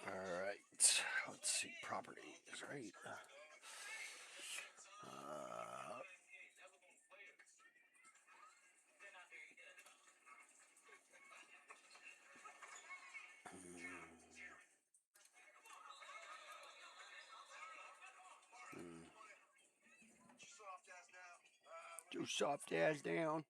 Alright, let's see, properties, right? Your soft ass down.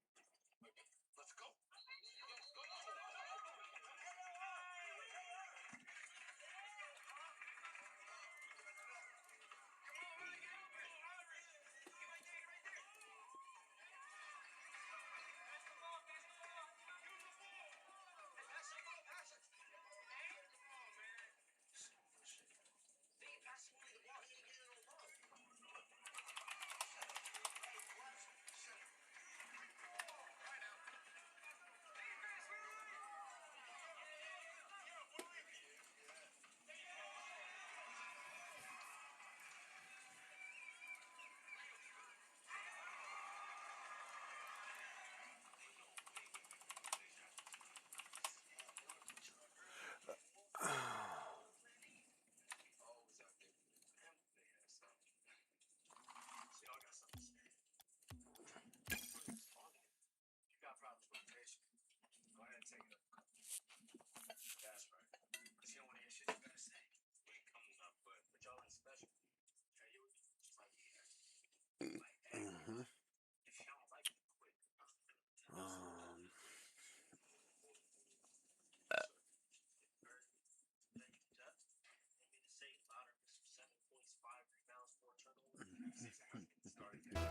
That's not good.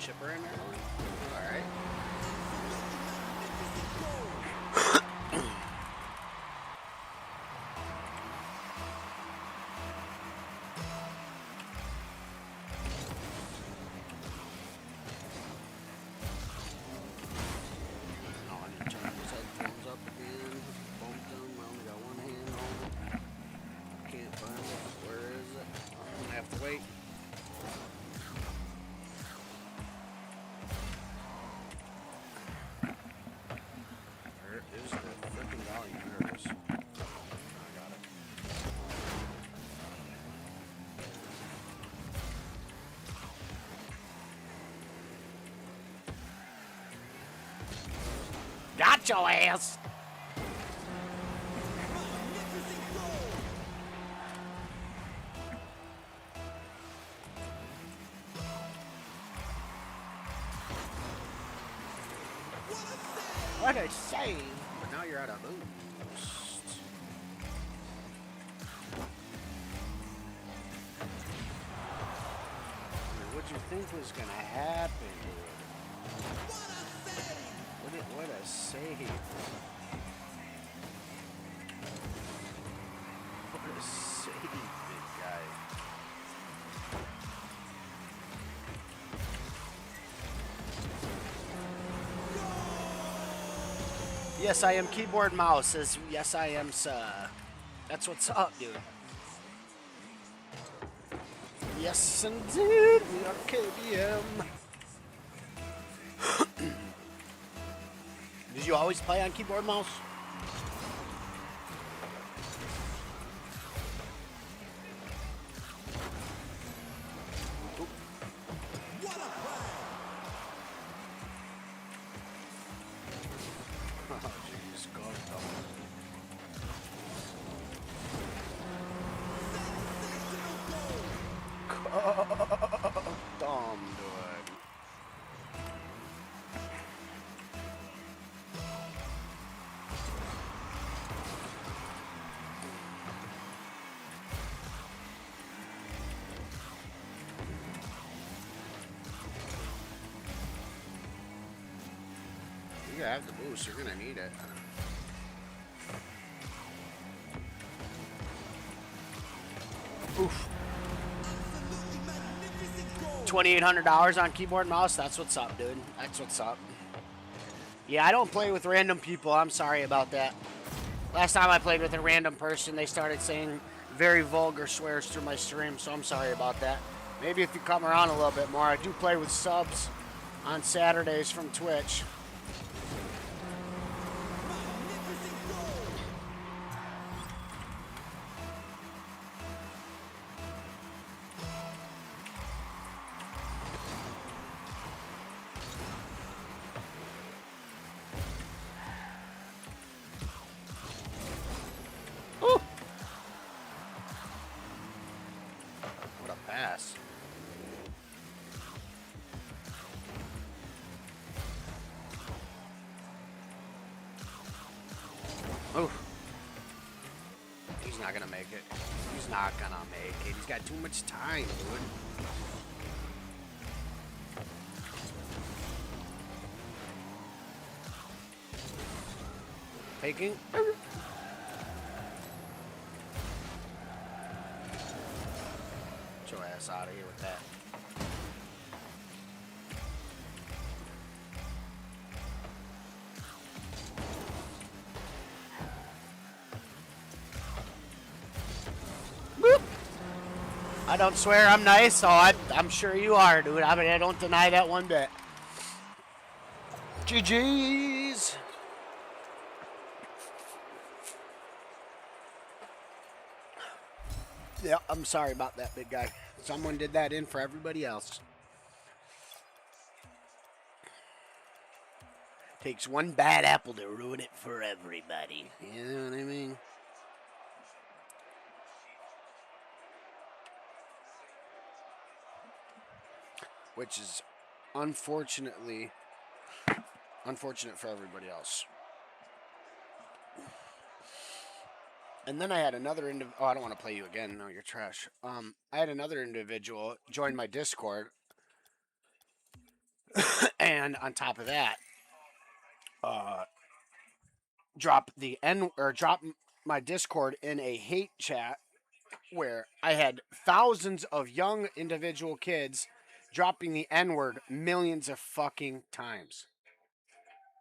Chipper in there? Alright. Oh, I need to turn these headphones up again. Bumped them. I only got one hand on it. Can't find it. Where is it? I'm gonna have to wait. Is the freaking volume? There it is. I got it. Got your ass! What a save! But now you're out of boost. What'd you think was gonna happen, dude? What a save! What a save, big guy. Yes, I am keyboard mouse. Yes, I am, sir. That's what's up, dude. Yes, indeed, we are KBM. Did you always play on keyboard mouse? You have the boost. You're gonna need it. Oof. $2,800 on keyboard and mouse. That's what's up, dude. That's what's up. Yeah, I don't play with random people. I'm sorry about that. Last time I played with a random person, they started saying very vulgar swears through my stream, so I'm sorry about that. Maybe if you come around a little bit more. I do play with subs on Saturdays from Twitch. Pass. Oof. He's not gonna make it. He's not gonna make it. He's got too much time, dude. Taking. Get your ass out of here with that. Boop. I don't swear I'm nice, so I'm sure you are, dude. I mean, I don't deny that one bit. GG's. Yeah, I'm sorry about that, big guy. Someone did that in for everybody else. Takes one bad apple to ruin it for everybody. You know what I mean? Which is unfortunate for everybody else. And then I had another oh, I don't want to play you again. No, you're trash. I had another individual join my Discord, and on top of that, drop my Discord in a hate chat where I had thousands of young individual kids dropping the N-word millions of fucking times.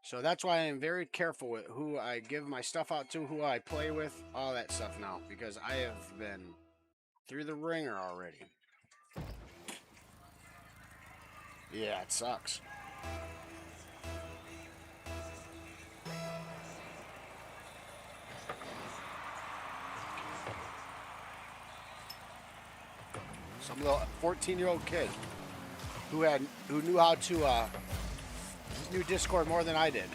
So that's why I'm very careful with who I give my stuff out to, who I play with, all that stuff now, because I have been through the ringer already. Yeah, it sucks. Some little 14-year-old kid who knew how to knew Discord more than I did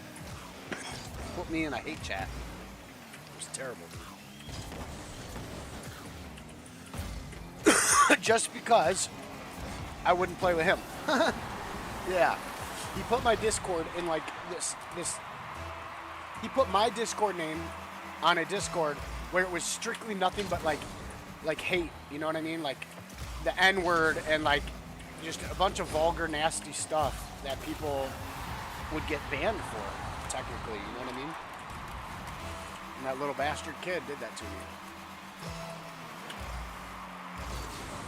put me in a hate chat. It was terrible, dude. Just because I wouldn't play with him. Yeah, he put my Discord in like this. He put my Discord name on a Discord where it was strictly nothing but like hate. You know what I mean? Like the N-word and like just a bunch of vulgar, nasty stuff that people would get banned for, technically. You know what I mean? And that little bastard kid did that to me.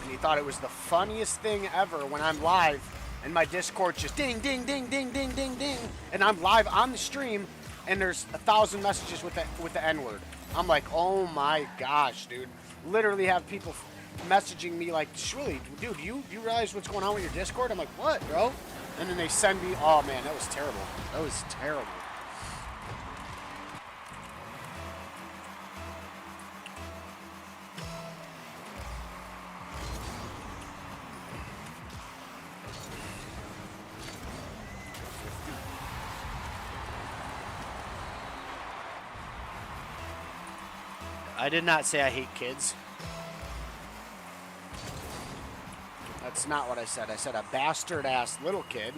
And he thought it was the funniest thing ever when I'm live and my Discord just ding, ding, ding, ding, ding, ding, ding, and I'm live on the stream and there's 1,000 messages with the N-word. I'm like, oh my gosh, dude. Literally have people messaging me like, Shwilly, dude, you realize what's going on with your Discord? I'm like, what, bro? And then they send me, oh man, that was terrible. That was terrible. I did not say I hate kids. That's not what I said. I said a bastard-ass little kid,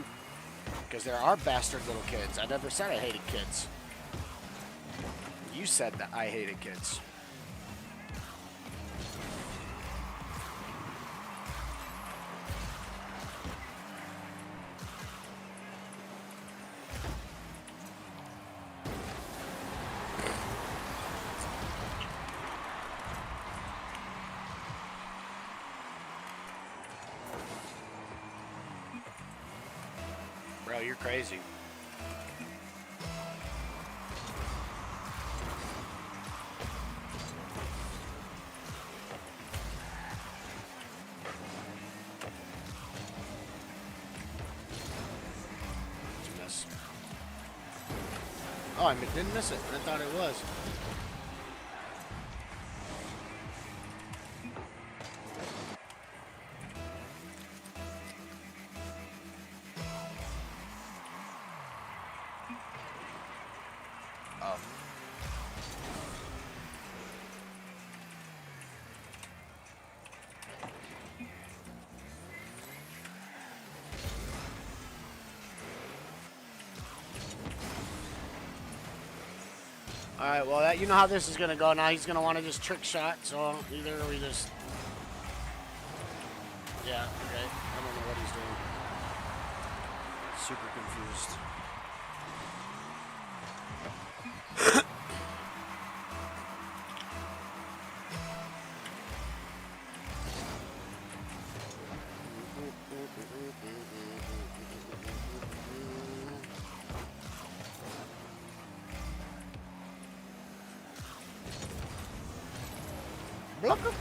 because there are bastard little kids. I never said I hated kids. You said that I hated kids. crazy. Miss. Oh, I didn't miss it. I thought it was. Oh. All right, well, you know how this is going to go now. He's going to want to just trick shot, so either we just... Yeah, okay. I don't know what he's doing. Super confused. Block him.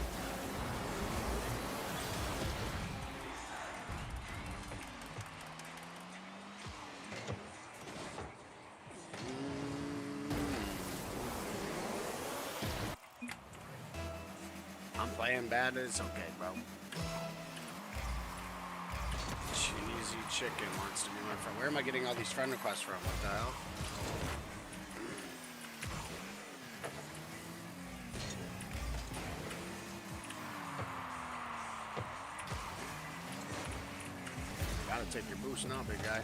I'm playing bad. It's okay, bro. Cheesy Chicken wants to be my friend. Where am I getting all these friend requests from? What the hell? Gotta take your boost now, big guy.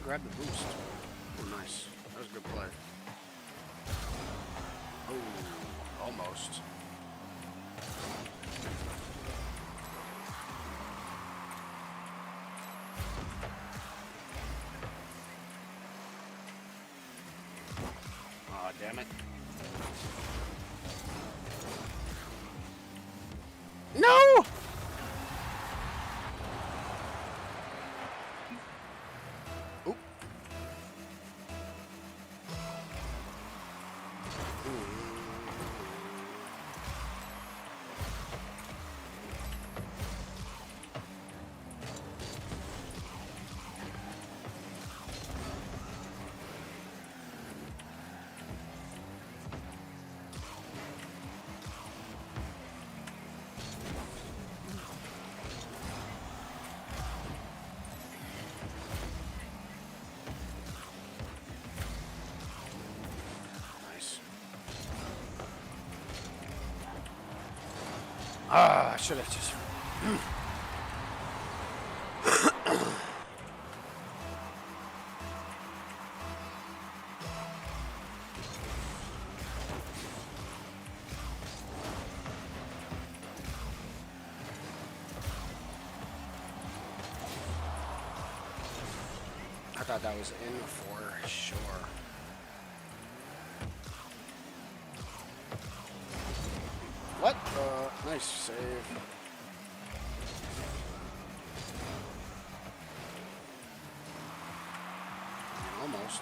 Grab the boost. Oh, nice. That was a good play. Oh, almost. Aw, damn it. No! Oop. Ah, I should have just... I thought that was in for sure. What? Nice save. Almost.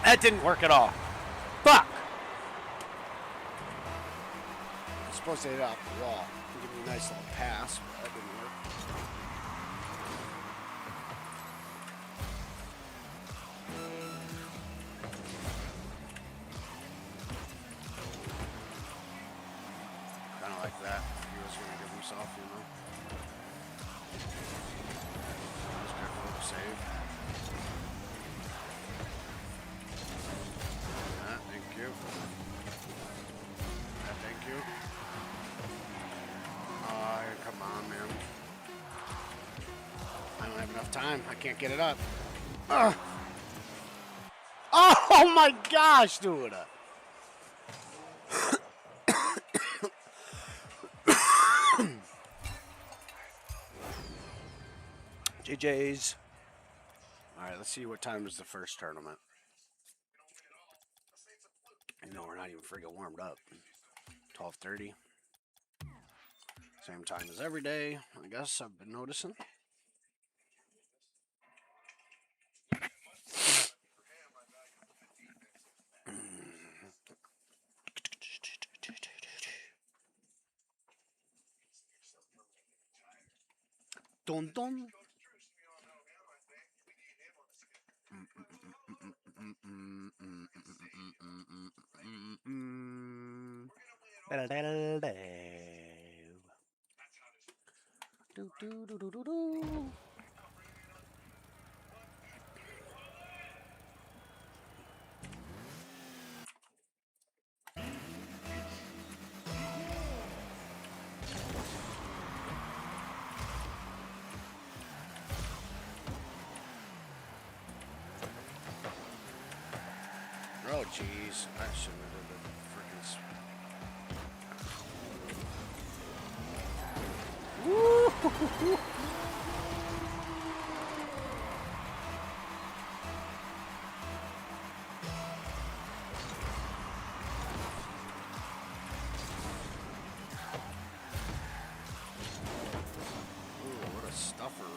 That didn't work at all. Fuck! I'm supposed to hit it off the wall. Give me a nice little pass, but that didn't work. Kind of like that. He was going to give himself, you know. Just careful to save. Thank you. you. Oh, come on, man. I don't have enough time. I can't get it up. Ugh. Oh my gosh, dude. JJ's. All right, let's see what time is the first tournament. You know, we're not even freaking warmed up. 12:30. Same time as every day, I guess I've been noticing. Dun dun. Do, do, do, do, do, do. Oh, jeez. I shouldn't have did the freaking... Woo! Ooh, what a stuffer.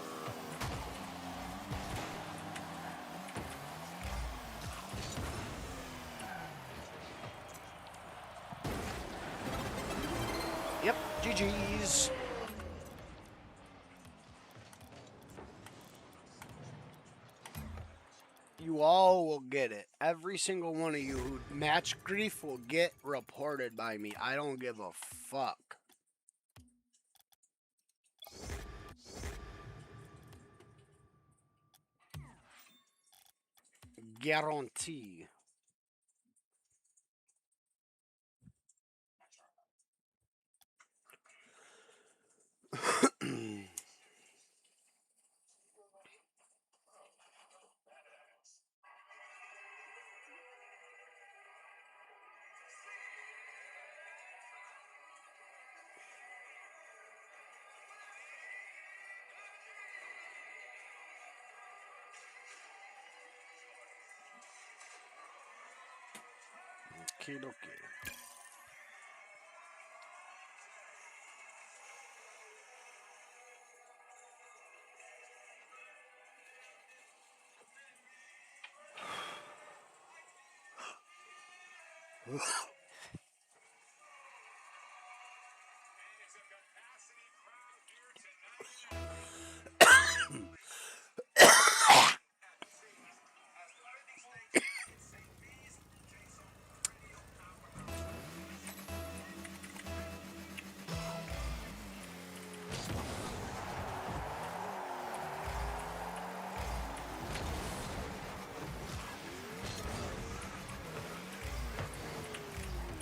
Yep, GG's. You all will get it. Every single one of you who match grief will get reported by me. I don't give a fuck. Guarantee. Okay, okay.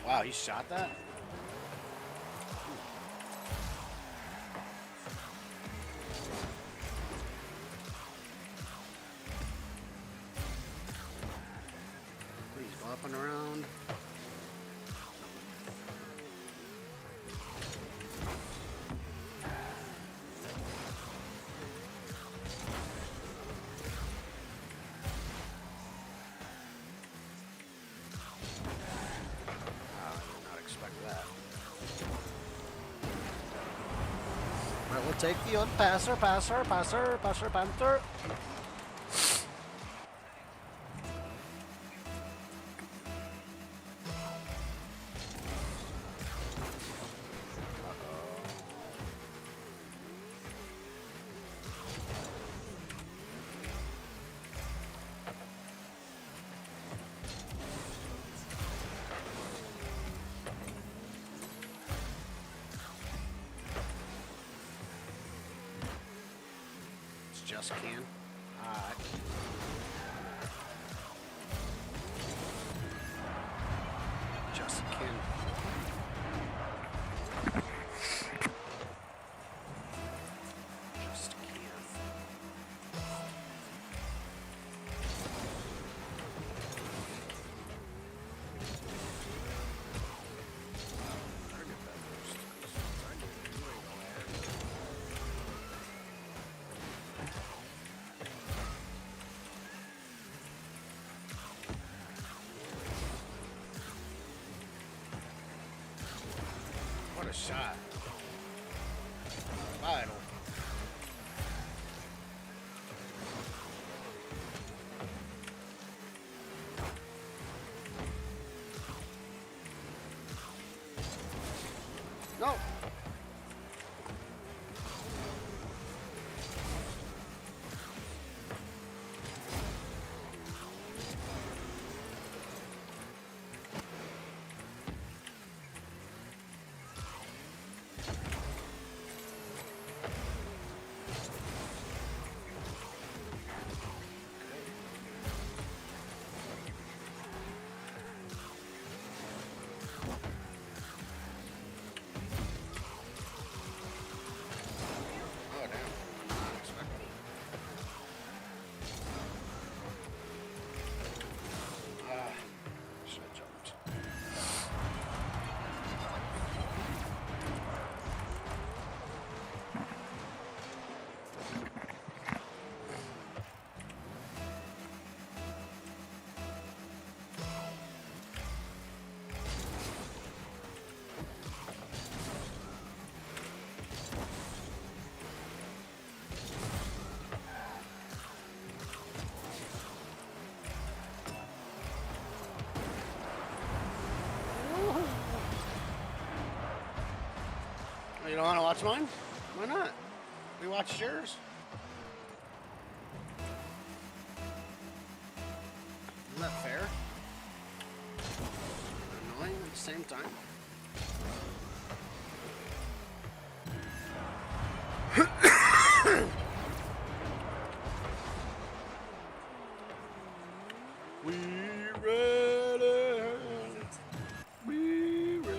Wow, he shot that? He's bopping around. We'll take the old passer, panther. Just can. Alright. Just can. What a shot. Vital. No. You don't want to watch mine? Why not? We watched yours. Isn't that fair? Annoying at the same time. We ready. We ready.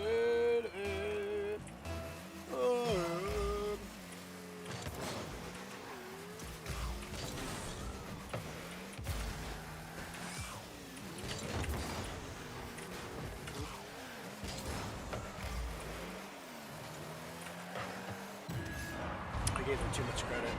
I gave him too much credit.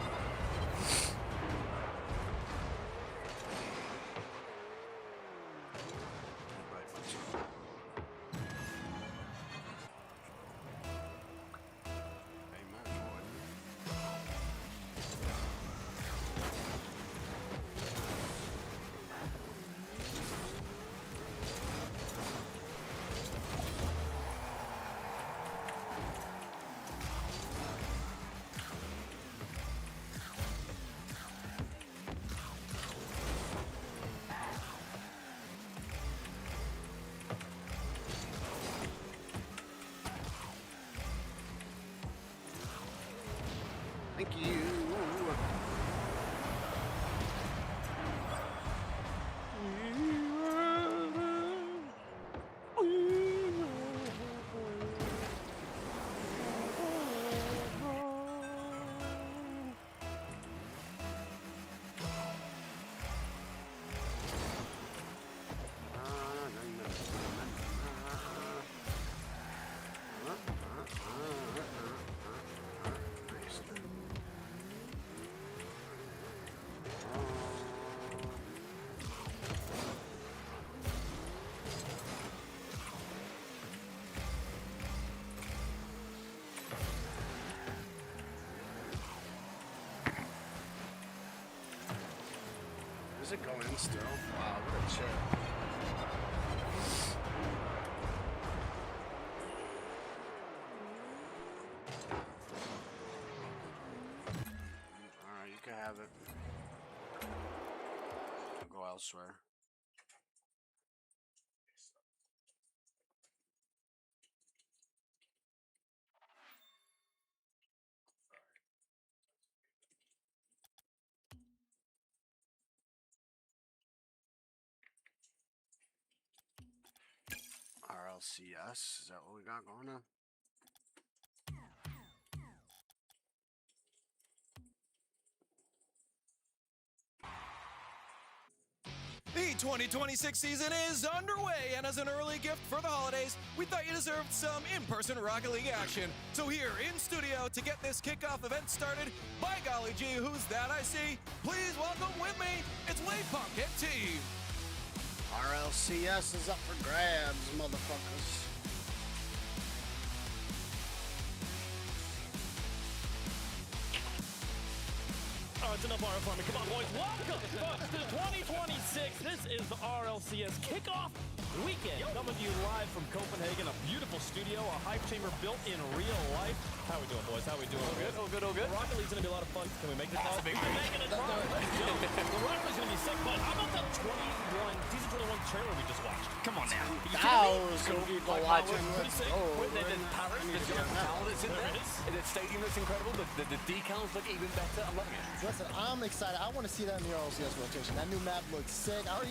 Thank you. Is it going still? Wow, what a chip. Alright, you can have it. I'll go elsewhere. RLCS, is that what we got going on? The 2026 season is underway, and as an early gift for the holidays, we thought you deserved some in-person Rocket League action. So here in studio to get this kickoff event started, by golly gee, who's that I see? Please welcome with me, it's Wade Punk and team. RLCS is up for grabs, motherfuckers. it's enough RL Farming. Come on, boys. Welcome to 2026. This is the RLCS kickoff weekend. Coming to you live from Copenhagen, a beautiful studio, a hype chamber built in real life. How we doing, boys? How we doing? All good, all good. The Rocket League's going to be a lot of fun. Can we make this That's a big We're one. making it fun. Let's go. The Rocket League's going to be sick, but how about that season 21 trailer we just watched? Come on now. Thousand people watching. Pretty sick. There's Paris, there's the tower that's in there. There it is. The stadium looks incredible. The decals look even better. I'm loving it. Listen, I'm excited. I want to see that in the RLCS rotation. That new map looks sick. I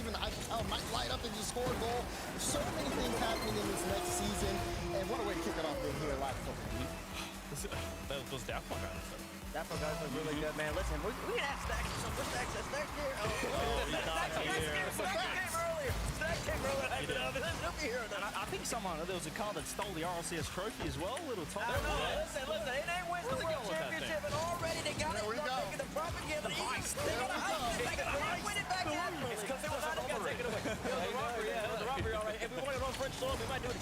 might light up and just score a goal. There's so many things happening in this next season, and what a way to kick it off than here live from Those Daft Punk guys. That guys are really good, man. Listen, we can have Stacks or something. Stacks here. Stacks came earlier. Stacks came earlier. He'll be here. I think there was a car that stole the RLCS trophy as well. A little top. I don't know. Listen. They win the World Championship, and already they got it. They're making the propaganda. They got to win it back out. It's because it was a robbery. It was a robbery, all right. If we want to run French soil, we might do it.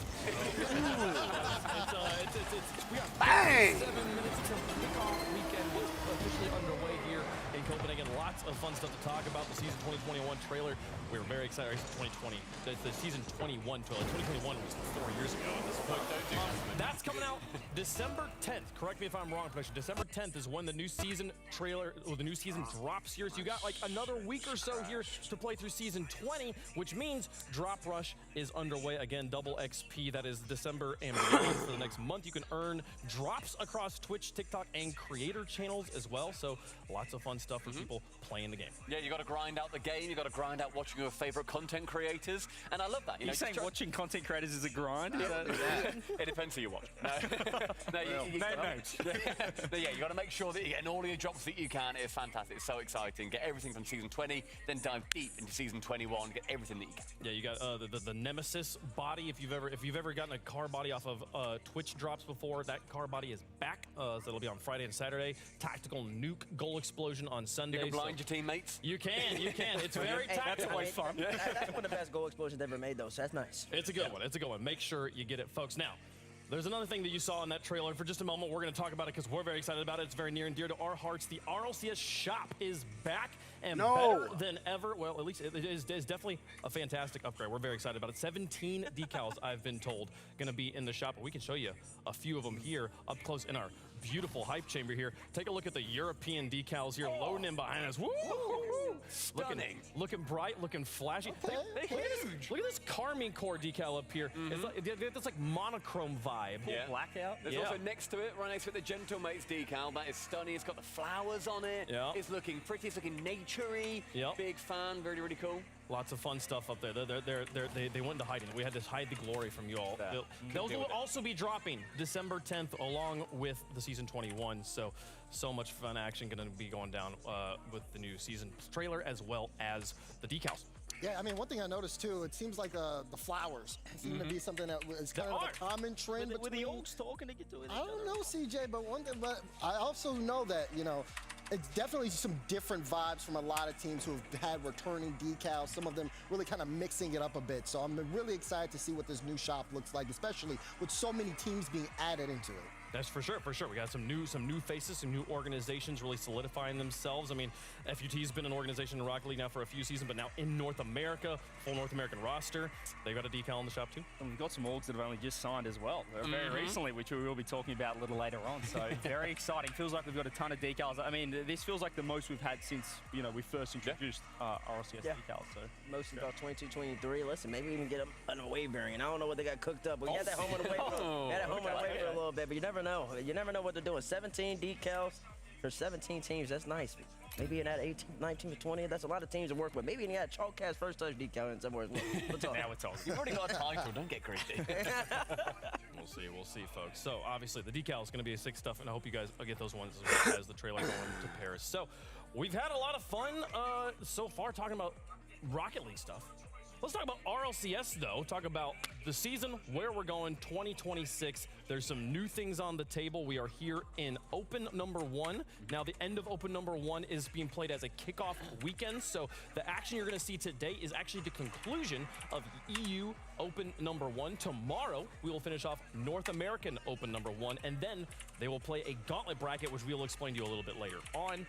We are Bang! 7 minutes till kickoff weekend is officially underway here in Copenhagen. Lots of fun stuff to talk about. The season 2021 trailer. We're very excited. 2020. The season 21 trailer. 2021 was 4 years ago at this point. That's coming out December 10th. Correct me if I'm wrong, production. December 10th is when the new season trailer, or the new season drops here. So you got like another week or so here to play through season 20, which means Drop Rush is underway again. Double XP. That is December and beyond for the next month. You can earn drops across Twitch, TikTok, and creator channels as well. So lots of fun stuff for people playing the game. Yeah, you got to grind out the game. You got to grind out watching your favorite content creators, and I love that. You're saying watching content creators is a grind? It depends who you watch. No, you got to make sure that you're getting all your drops that you can. It's fantastic. It's so exciting. Get everything from season 20, then dive deep into season 21. Get everything that you can. Yeah, you got the Nemesis body. If you've ever gotten a car body off of Twitch drops before, that car body is back. So it'll be on Friday and Saturday. Tactical nuke goal explosion on Sunday. You can blind your teammates. You can. It's very tactical. That's always fun. That's one of the best goal explosions ever made, though. So that's nice. It's a good one. It's a good one. Make sure you get it, folks. Now, there's another thing that you saw in that trailer. For just a moment, we're going to talk about it because we're very excited about it. It's very near and dear to our hearts. The RLCS shop is back and better than ever. Well, at least it is definitely a fantastic upgrade. We're very excited about it. 17 decals, I've been told, going to be in the shop. We can show you a few of them here up close in our beautiful hype chamber here. Take a look at the European decals here loading in behind us. Woo! Stunning. Looking bright, looking flashy. Look at this Carmine Core decal up here. It's like this like monochrome vibe. Yeah. Blackout. There's also next to it, right next to it, the Gentle Mates decal. That is stunning. It's got the flowers on it. Yeah. It's looking pretty. It's looking naturey. Yep. Big fan. Really, really cool. Lots of fun stuff up there. They went into hiding. We had to hide the glory from you all. Those will also be dropping December 10th along with the season 21. So much fun action going to be going down with the new season trailer as well as the decals. Yeah, I mean, one thing I noticed too, it seems like the flowers seem to be something that is kind of a common trend. With the Oaks talking to get to it. I don't know, CJ, but I also know that, it's definitely some different vibes from a lot of teams who have had returning decals, some of them really kind of mixing it up a bit. So I'm really excited to see what this new shop looks like, especially with so many teams being added into it. That's for sure. We got some new faces, some new organizations really solidifying themselves. I mean, FUT's been an organization in Rocket League now for a few seasons, but now in North America, full North American roster. They got a decal in the shop too. And we've got some orgs that have only just signed as well, very recently, which we will be talking about a little later on. So very exciting. Feels like we've got a ton of decals. I mean, this feels like the most we've had since we first introduced RLCS decals. So most of about 22, 23. Listen, maybe we can get them an away variant. I don't know what they got cooked up. We got that home and away for a little bit, but you never know. You never know what they're doing. 17 decals for 17 teams. That's nice. Maybe in that 18, 19 to 20, that's a lot of teams to work with. Maybe you got a Chalkcast first touch decal in somewhere as well. Now it's all. You've already got a title. Don't get greedy. We'll see, folks. So obviously the decal is going to be a sick stuff, and I hope you guys get those ones as well as the trailer going to Paris. So we've had a lot of fun so far talking about Rocket League stuff. Let's talk about RLCS, though. Talk about the season, where we're going, 2026. There's some new things on the table. We are here in Open number 1. Now, the end of Open number 1 is being played as a kickoff weekend, so the action you're going to see today is actually the conclusion of EU Open number 1. Tomorrow, we will finish off North American Open number 1, and then they will play a gauntlet bracket, which we will explain to you a little bit later on.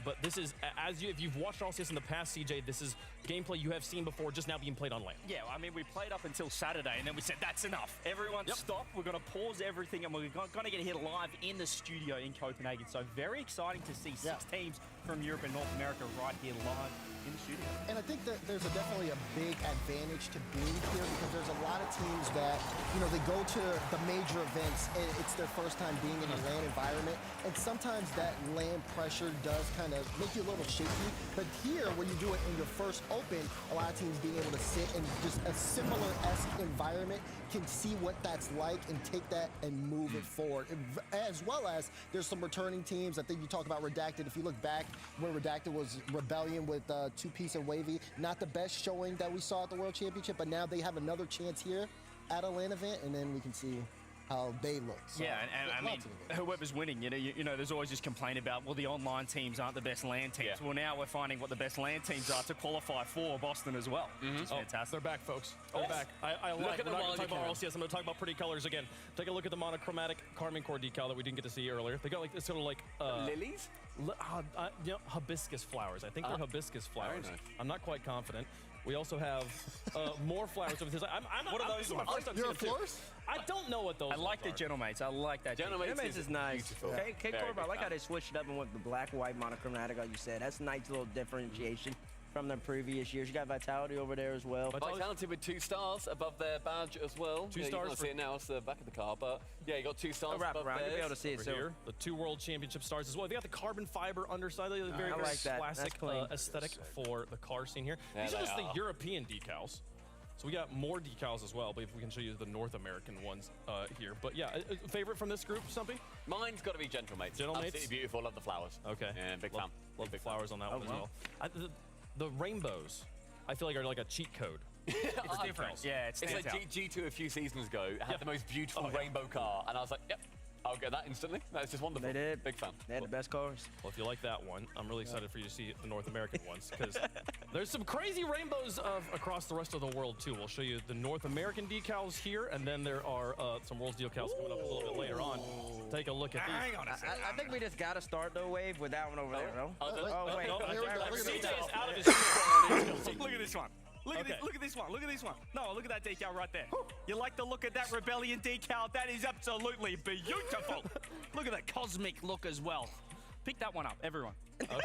But this is, if you've watched RLCS in the past, CJ, this is gameplay you have seen before, just now being played on LAN. Yeah, I mean, we played up until Saturday, and then we said, that's enough. Everyone stop. We're going to pause everything, and we're going to get here live in the studio in Copenhagen. So very exciting to see 6 teams from Europe and North America right here live in the studio. And I think that there's definitely a big advantage to being here because there's a lot of teams that, they go to the major events and it's their first time being in a LAN environment. And sometimes that LAN pressure does kind of make you a little shaky. But here, when you do it in your first Open, a lot of teams being able to sit in just a similar-esque environment can see what that's like and take that and move it forward. As well as there's some returning teams. I think you talk about Redacted. If you look back where Redacted was Rebellion with Two-Piece and Wavy, not the best showing that we saw at the World Championship, but now they have another chance here at a LAN event, and then we can see how they look. So, yeah, and I mean, whoever's winning, there's always this complaint about, well, the online teams aren't the best LAN teams. Yeah. Well, now we're finding what the best LAN teams are to qualify for Boston as well, which is fantastic. They're back, folks. They're back. I like it. We're not going to talk about RLCS. I'm going to talk about pretty colors again. Take a look at the monochromatic Carmine Core decal that we didn't get to see earlier. They got like this sort of like lilies? Hibiscus flowers. I think they're hibiscus flowers. Nice. I'm not quite confident. We also have more flowers. What are those? You're a florist? I don't know what those I like the are. Gentlemates. I like that. Gentlemates is nice. beautiful. Okay, Very Corba, I like big how they switched it up and went the black-white monochromatic, like you said. That's a nice little differentiation from the previous years. You got Vitality over there as well. Vitality with 2 stars above their badge as well. 2 You stars can't for- see it now, it's the back of the car, but yeah, you got 2 stars wrap above around, you'll be able to theirs. see it. Over So here, the 2 World Championship stars as well. They got the carbon fiber underside. Very, very like that. classic That's clean. aesthetic for the car scene here. Yeah, These are they just the are. European decals. So we got more decals as well, but if we can show you the North American ones here. But yeah, favorite from this group, Stumpy? Mine's got to be Gentlemates. Gentlemates? Absolutely beautiful, love the flowers. Okay. And big love, fan. Love the Big fan. flowers on that one as well. The rainbows, I feel like are like a cheat code. It's different. Yeah, It's stands like out. G2 a few seasons ago had the most beautiful rainbow car, and I was like, yep, I'll get that instantly. That's just wonderful. They did. Big fan. They had the best cars. Well, if you like that one, I'm really excited for you to see the North American ones because there's some crazy rainbows across the rest of the world too. We'll show you the North American decals here, and then there are some Worlds decals coming up a little bit later on. Take a look at these. Hang on a second. I think we just got to start the wave with that one over there, no? Oh, wait. No, Here we go. Look at CJ this. is out of his chair. Look at this one. Look at Okay. this. Look at this one. Look at this one. No, look at that decal right there. You like the look of that Rebellion decal? That is absolutely beautiful. Look at that cosmic look as well. Pick that one up, everyone. Okay.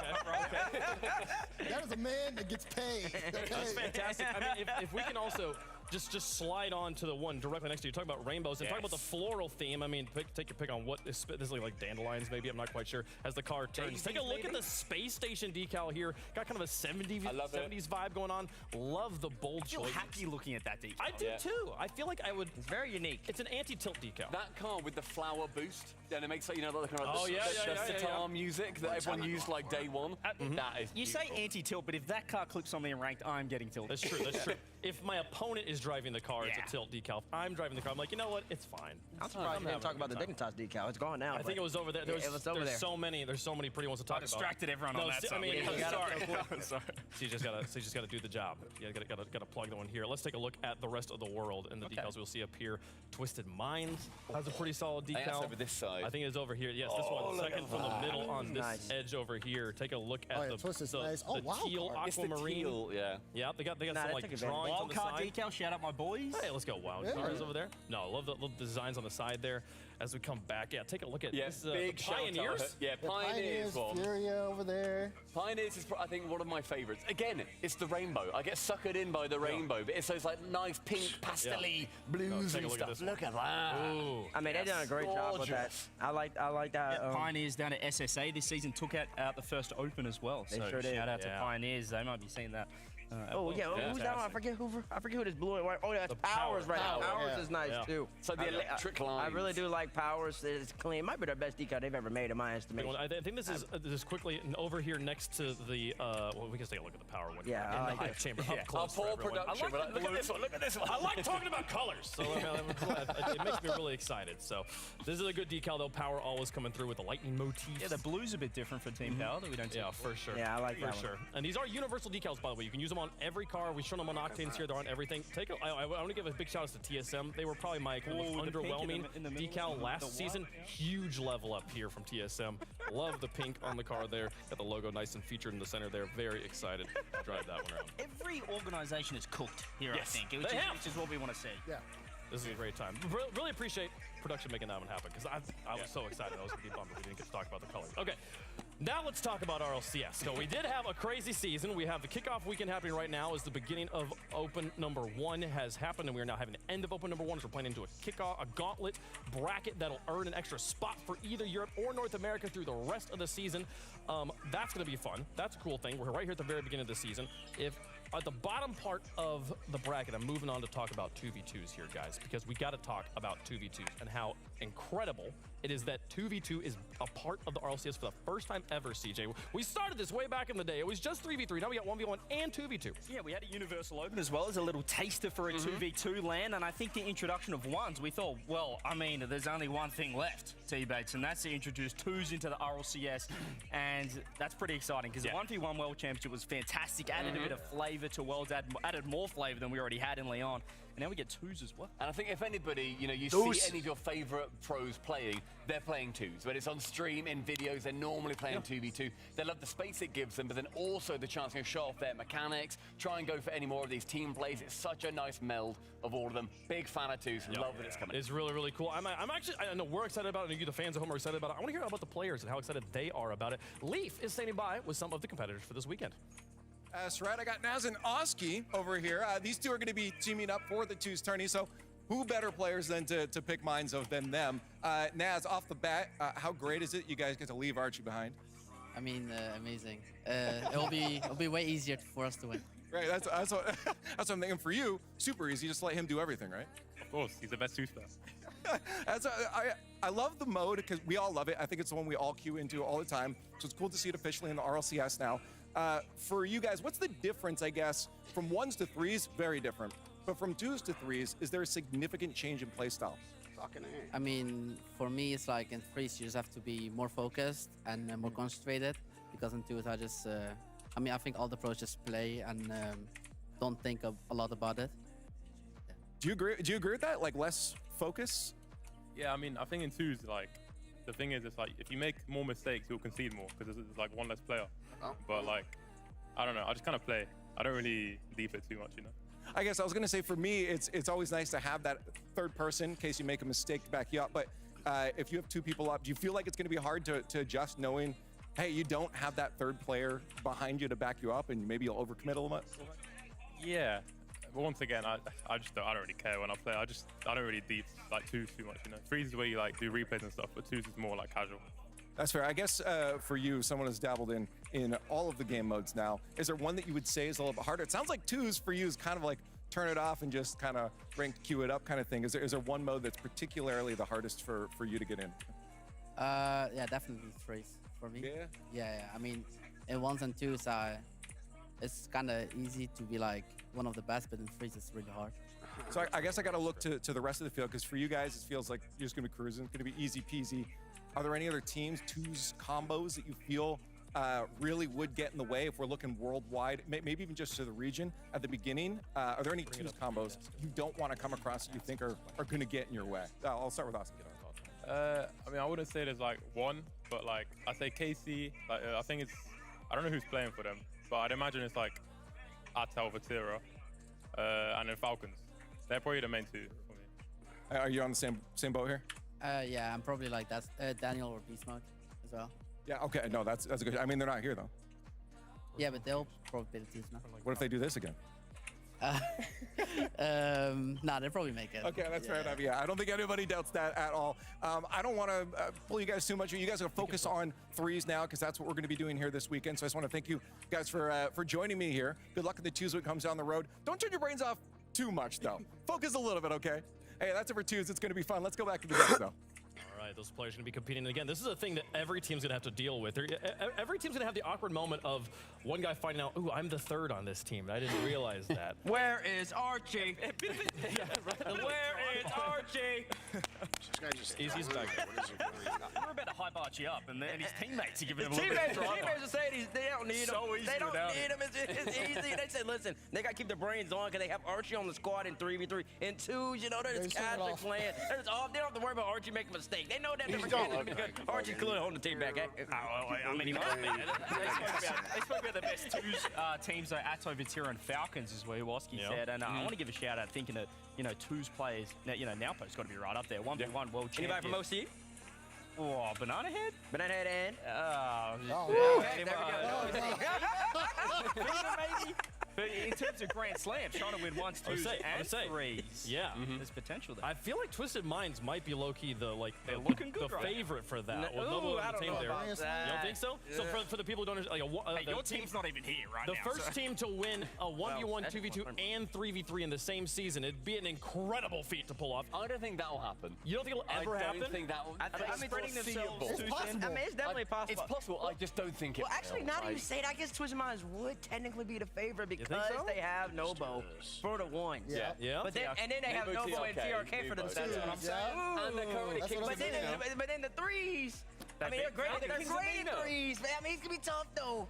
That is a man that gets paid. That's Okay? fantastic. I mean, if we can also just slide on to the one directly next to you, talk about rainbows and talk about the floral theme. I mean, take your pick on what this is like dandelions, maybe. I'm not quite sure. As the car turns, take a look at the space station decal here. Got kind of a 70s vibe going on. Love the bold I feel choice. happy looking at that decal. I do too. I feel like I would. It's very unique. It's an anti-tilt decal. That car with the flower boost, and it makes like, the kind of the sitar music that everyone used like day one. That is You say beautiful. anti-tilt, but if that car clips on me in ranked, I'm getting tilted. That's true. That's true. If my opponent is driving the car, it's a tilt decal. If I'm driving the car, I'm like, you know what? It's fine. I'm surprised you didn't talk about the Dignitas decal. It's gone now. I think it was over there. It was over there. So many pretty ones to talk I distracted everyone on that. I mean, sorry. Sorry. So you just gotta do the job. You gotta plug the one here. Let's take a look at the rest of the world and the decals we'll see up here. Twisted Minds has a pretty solid I think that's decal. over this side. I think it is over here. Yes, this one, second from the middle on this edge over here. Take a look at the Twisted's nice. Oh, the wow, teal card. It's the aquamarine. teal, yeah. Yeah, they got some they like took advantage. drawings on the Wildcard side. decal, shout out my boys. Hey, let's go Wild Cards over there. No, I love the designs on the side there. As we come back, take a look at this. Big the shout out. Pioneers. Yeah, Pioneers. Furia over there. Pioneers is, I think, one of my favorites. Again, it's the rainbow. I get suckered in by the rainbow, but it's those like nice pink pastel-y blues take a and look at stuff. this one. Look at that. Ooh. I mean, they did a great job with that. Gorgeous. I like that. Pioneers down at SSA this season took out the first Open as well. They So sure did. shout out to Yeah. Pioneers. They might be seeing that Oh yeah, who's that one? I forget who this blue and white. Oh, that's Powers right now. Powers is nice too. So the electric lines. I really do like Powers. It's clean. Might be their best decal they've ever made in my estimation. I think this is quickly over here next to the. Well, we can take a look at the power one. Yeah, in I the like hype it. chamber. Up close Our for poor everyone. production. Look at this one. Look at this one. I like talking about colors, so it makes me really excited. So this is a good decal though. Power always coming through with the lightning motif. Yeah, the blue's a bit different for Team Power that we don't see. Yeah, for sure. Yeah, I like that for sure. And these are universal decals, by the way. You can use them on every car. We've shown them on Octanes here. They're on everything. I want to give a big shout out to TSM. They were probably my most underwhelming decal last season. Huge level up here from TSM. Love the pink on the car there. Got the logo nice and featured in the center there. Very excited to drive that one around. Every organization is cooked here, Yes, I think, they which have. is what we want to see. Yeah. This is a great time. Really appreciate production making that one happen because I was so excited. I was going to be bummed that we didn't get to talk about the colors. Okay, now let's talk about RLCS. So we did have a crazy season. We have the kickoff weekend happening right now as the beginning of Open number 1 has happened, and we are now having the end of Open number 1 as we're playing into a gauntlet bracket that'll earn an extra spot for either Europe or North America through the rest of the season. That's going to be fun. That's a cool thing. We're right here at the very beginning of the season. At the bottom part of the bracket, I'm moving on to talk about 2v2s here, guys, because we got to talk about 2v2s and how incredible it is that 2v2 is a part of the RLCS for the first time ever, CJ. We started this way back in the day. It was just 3v3. Now we got 1v1 and 2v2. Yeah, we had a Universal Open as well as a little taster for a 2v2 land, and I think the introduction of ones, we thought, well, I mean, there's only one thing left, T-Bates, and that's to introduce twos into the RLCS, and that's pretty exciting because the 1v1 World Championship was fantastic, added a bit of flavor to Worlds, added more flavor than we already had in Leon, and now we get twos as well. And I think if anybody, you see any of your favorite pros playing, they're playing twos. When it's on stream, in videos, they're normally playing 2v2. They love the space it gives them, but then also the chance to show off their mechanics, try and go for any more of these team plays. It's such a nice meld of all of them. Big fan of twos. Love that it's coming. It's really, really cool. I'm actually, I know we're excited about it, and you, the fans at home, are excited about it. I want to hear about the players and how excited they are about it. Leaf is standing by with some of the competitors for this weekend. That's right. I got Naz and Oski over here. These two are going to be teaming up for the twos tourney. So who better players than to pick minds of than them? Naz, off the bat, how great is it you guys get to leave Archie behind? I mean, amazing. It'll be way easier for us to win. Right. That's what I'm thinking. For you, super easy. Just let him do everything, right? Of course, he's the best twos player. I love the mode because we all love it. I think it's the one we all queue into all the time. So it's cool to see it officially in the RLCS now. For you guys, what's the difference, I guess, from ones to threes? Very different. But from twos to threes, is there a significant change in play style? I mean, for me, it's like in threes, you just have to be more focused and more concentrated. Because in twos, I think all the pros just play and don't think a lot about it. Do you agree with that? Like less focus? Yeah, I mean, I think in twos, like, the thing is, it's like, if you make more mistakes, you'll concede more because there's like one less player. But like, I don't know, I just kind of play. I don't really deep it too much, I guess I was gonna say for me, it's always nice to have that third person in case you make a mistake to back you up. But if you have two people up, do you feel like it's gonna be hard to adjust knowing, hey, you don't have that third player behind you to back you up and maybe you'll overcommit a little bit? Yeah, but once again, I don't really care when I play. I don't really deep like twos too much, Threes is where you like do replays and stuff, but twos is more like casual. That's fair. I guess for you, someone who's dabbled in all of the game modes now, is there one that you would say is a little bit harder? It sounds like twos for you is kind of like turn it off and just kind of ranked queue it up kind of thing. Is there one mode that's particularly the hardest for you to get in? Yeah, definitely threes for me. Yeah. I mean, in ones and twos, it's kind of easy to be like one of the best, but in threes, it's really hard. So I guess I got to look to the rest of the field because for you guys, it feels like you're just going to be cruising. It's going to be easy peasy. Are there any other teams, twos, combos that you feel really would get in the way if we're looking worldwide, maybe even just to the region at the beginning? Are there any twos combos you don't want to come across that you think are going to get in your way? I'll start with Austin. I mean, I wouldn't say there's like one, but like I say KC, like I think it's, I don't know who's playing for them, but I'd imagine it's like Atel, Vatira, and then Falcons. They're probably the main two for me. Are you on the same boat here? Yeah, I'm probably like that. Daniel or Beast Mode as well. Yeah, okay. No, that's a good. I mean, they're not here though. Yeah, but they'll probably be the twos now. What if they do this again? Nah, they'll probably make it. Okay, that's fair enough. Yeah, I don't think anybody doubts that at all. I don't want to pull you guys too much. You guys are focus on threes now because that's what we're going to be doing here this weekend. So I just want to thank you guys for joining me here. Good luck in the twos when it comes down the road. Don't turn your brains off too much though. Focus a little bit, okay? Hey, that's it for twos. It's going to be fun. Let's go back to the decks though. All right, those players are going to be competing. And again, this is a thing that every team's going to have to deal with. Every team's going to have the awkward moment of one guy finding out, ooh, I'm the third on this team. I didn't realize that. Where is Archie? Where is Archie? This guy just He's back. What is he doing? We're about to hype Archie up, and his teammates are giving him a His little bit of drama. teammates are saying they don't need him. So easy They don't without need him. It's easy. They said, listen, they got to keep their brains on because they have Archie on the squad in 3v3. In twos, you know, they're just They turn it casually off. playing. They're just off. They don't have to worry about Archie making a mistake. They know that they're don't. going to be good. Archie's clearly holding the team back. I mean, he might be. They spoke about the best twos teams, though, Atto, Vatira, and Falcons, is where Woski said. And I want to give a shout out thinking that, twos players, Nalpo's got to be right up there. 1v1 world champion. Anybody from OC? Oh, Banana Head? Banana Head and? Oh, Okay, there we go. Maybe. But in terms of Grand Slams, trying to win ones, twos, and threes. Yeah. There's potential there. I feel like Twisted Minds might be low-key the They're looking good the right favorite for that. No, With Noble I don't know Entertainment about there. that. You don't think so? So for the people who don't understand, Hey, your team's not even here right the now. first team to win a 1v1, that's 2v2, fun. and 3v3 in the same season, it'd be an incredible feat to pull off. I don't think that'll happen. You don't think it'll ever I happen? don't think that will. I mean, spreading themselves foreseeable. It's possible. I mean, it's definitely possible. It's possible. I just don't think it Well, actually, will. now that you say it, I guess Twisted Minds would technically be the favorite think because so? they have Nobo for the ones. Yeah. Yeah. But then, and then they have Nobo, Nobo and TRK, TRK for the Nobo. twos. That's what I'm saying. And they're currently That's kicking what I'm But saying. then, but then the threes. I mean, they're great. They're great in threes, man. I mean, it's gonna be tough though.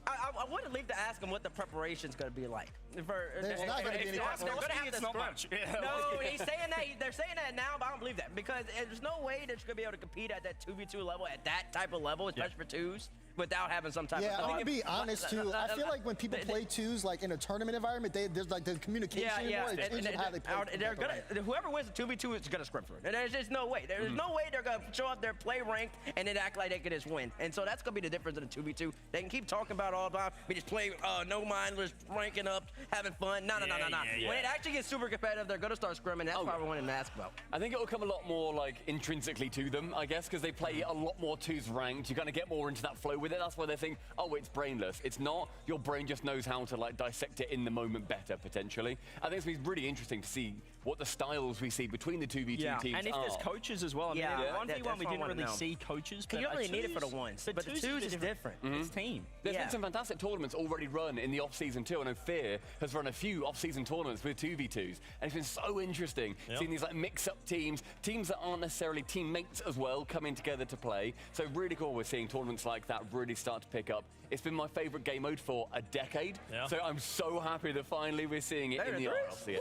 I want to leave to ask him what the preparation's gonna be like. There's not gonna be any They're preparation. gonna have to It's not scrum. much. Yeah. No, he's saying that. They're saying that now, but I don't believe that because there's no way that you're gonna be able to compete at that 2v2 level, at that type of level, especially for twos, without having some type Yeah, of. I'm gonna be honest too. I feel like when people play twos, like in a tournament environment, there's like the communication more. It changes how they play. They're gonna, whoever wins the 2v2 is gonna scrim through it. And there's just no way. There's no way they're gonna show up there, play ranked, and then act like they can just win. And so that's gonna be the difference in the 2v2. They can keep talking about it all the time. We just play no mindless, ranking up, having fun. No. When it actually gets super competitive, they're gonna start scrimming. That's why we're winning basketball. I think it will come a lot more like intrinsically to them, I guess, because they play a lot more twos ranked. You kind of get more into that flow with it. That's why they think, oh, it's brainless. It's not. Your brain just knows how to like dissect it in the moment better, potentially. I think it's gonna be really interesting to see what the styles we see between the 2v2 teams And if are. there's coaches as well. I mean, Yeah, 1v1 that's we what I didn't wanna really know. see coaches. You but don't really a need it for the twos- ones, but the twos is different. It's team. There's Yeah. been some fantastic tournaments already run in the off-season too. I know Fear has run a few off-season tournaments with 2v2s, and it's been so interesting seeing these like mix-up teams that aren't necessarily teammates as well, coming together to play. So really cool we're seeing tournaments like that really start to pick up. It's been my favorite game mode for a decade, so I'm so happy that finally we're seeing it in the RLCS.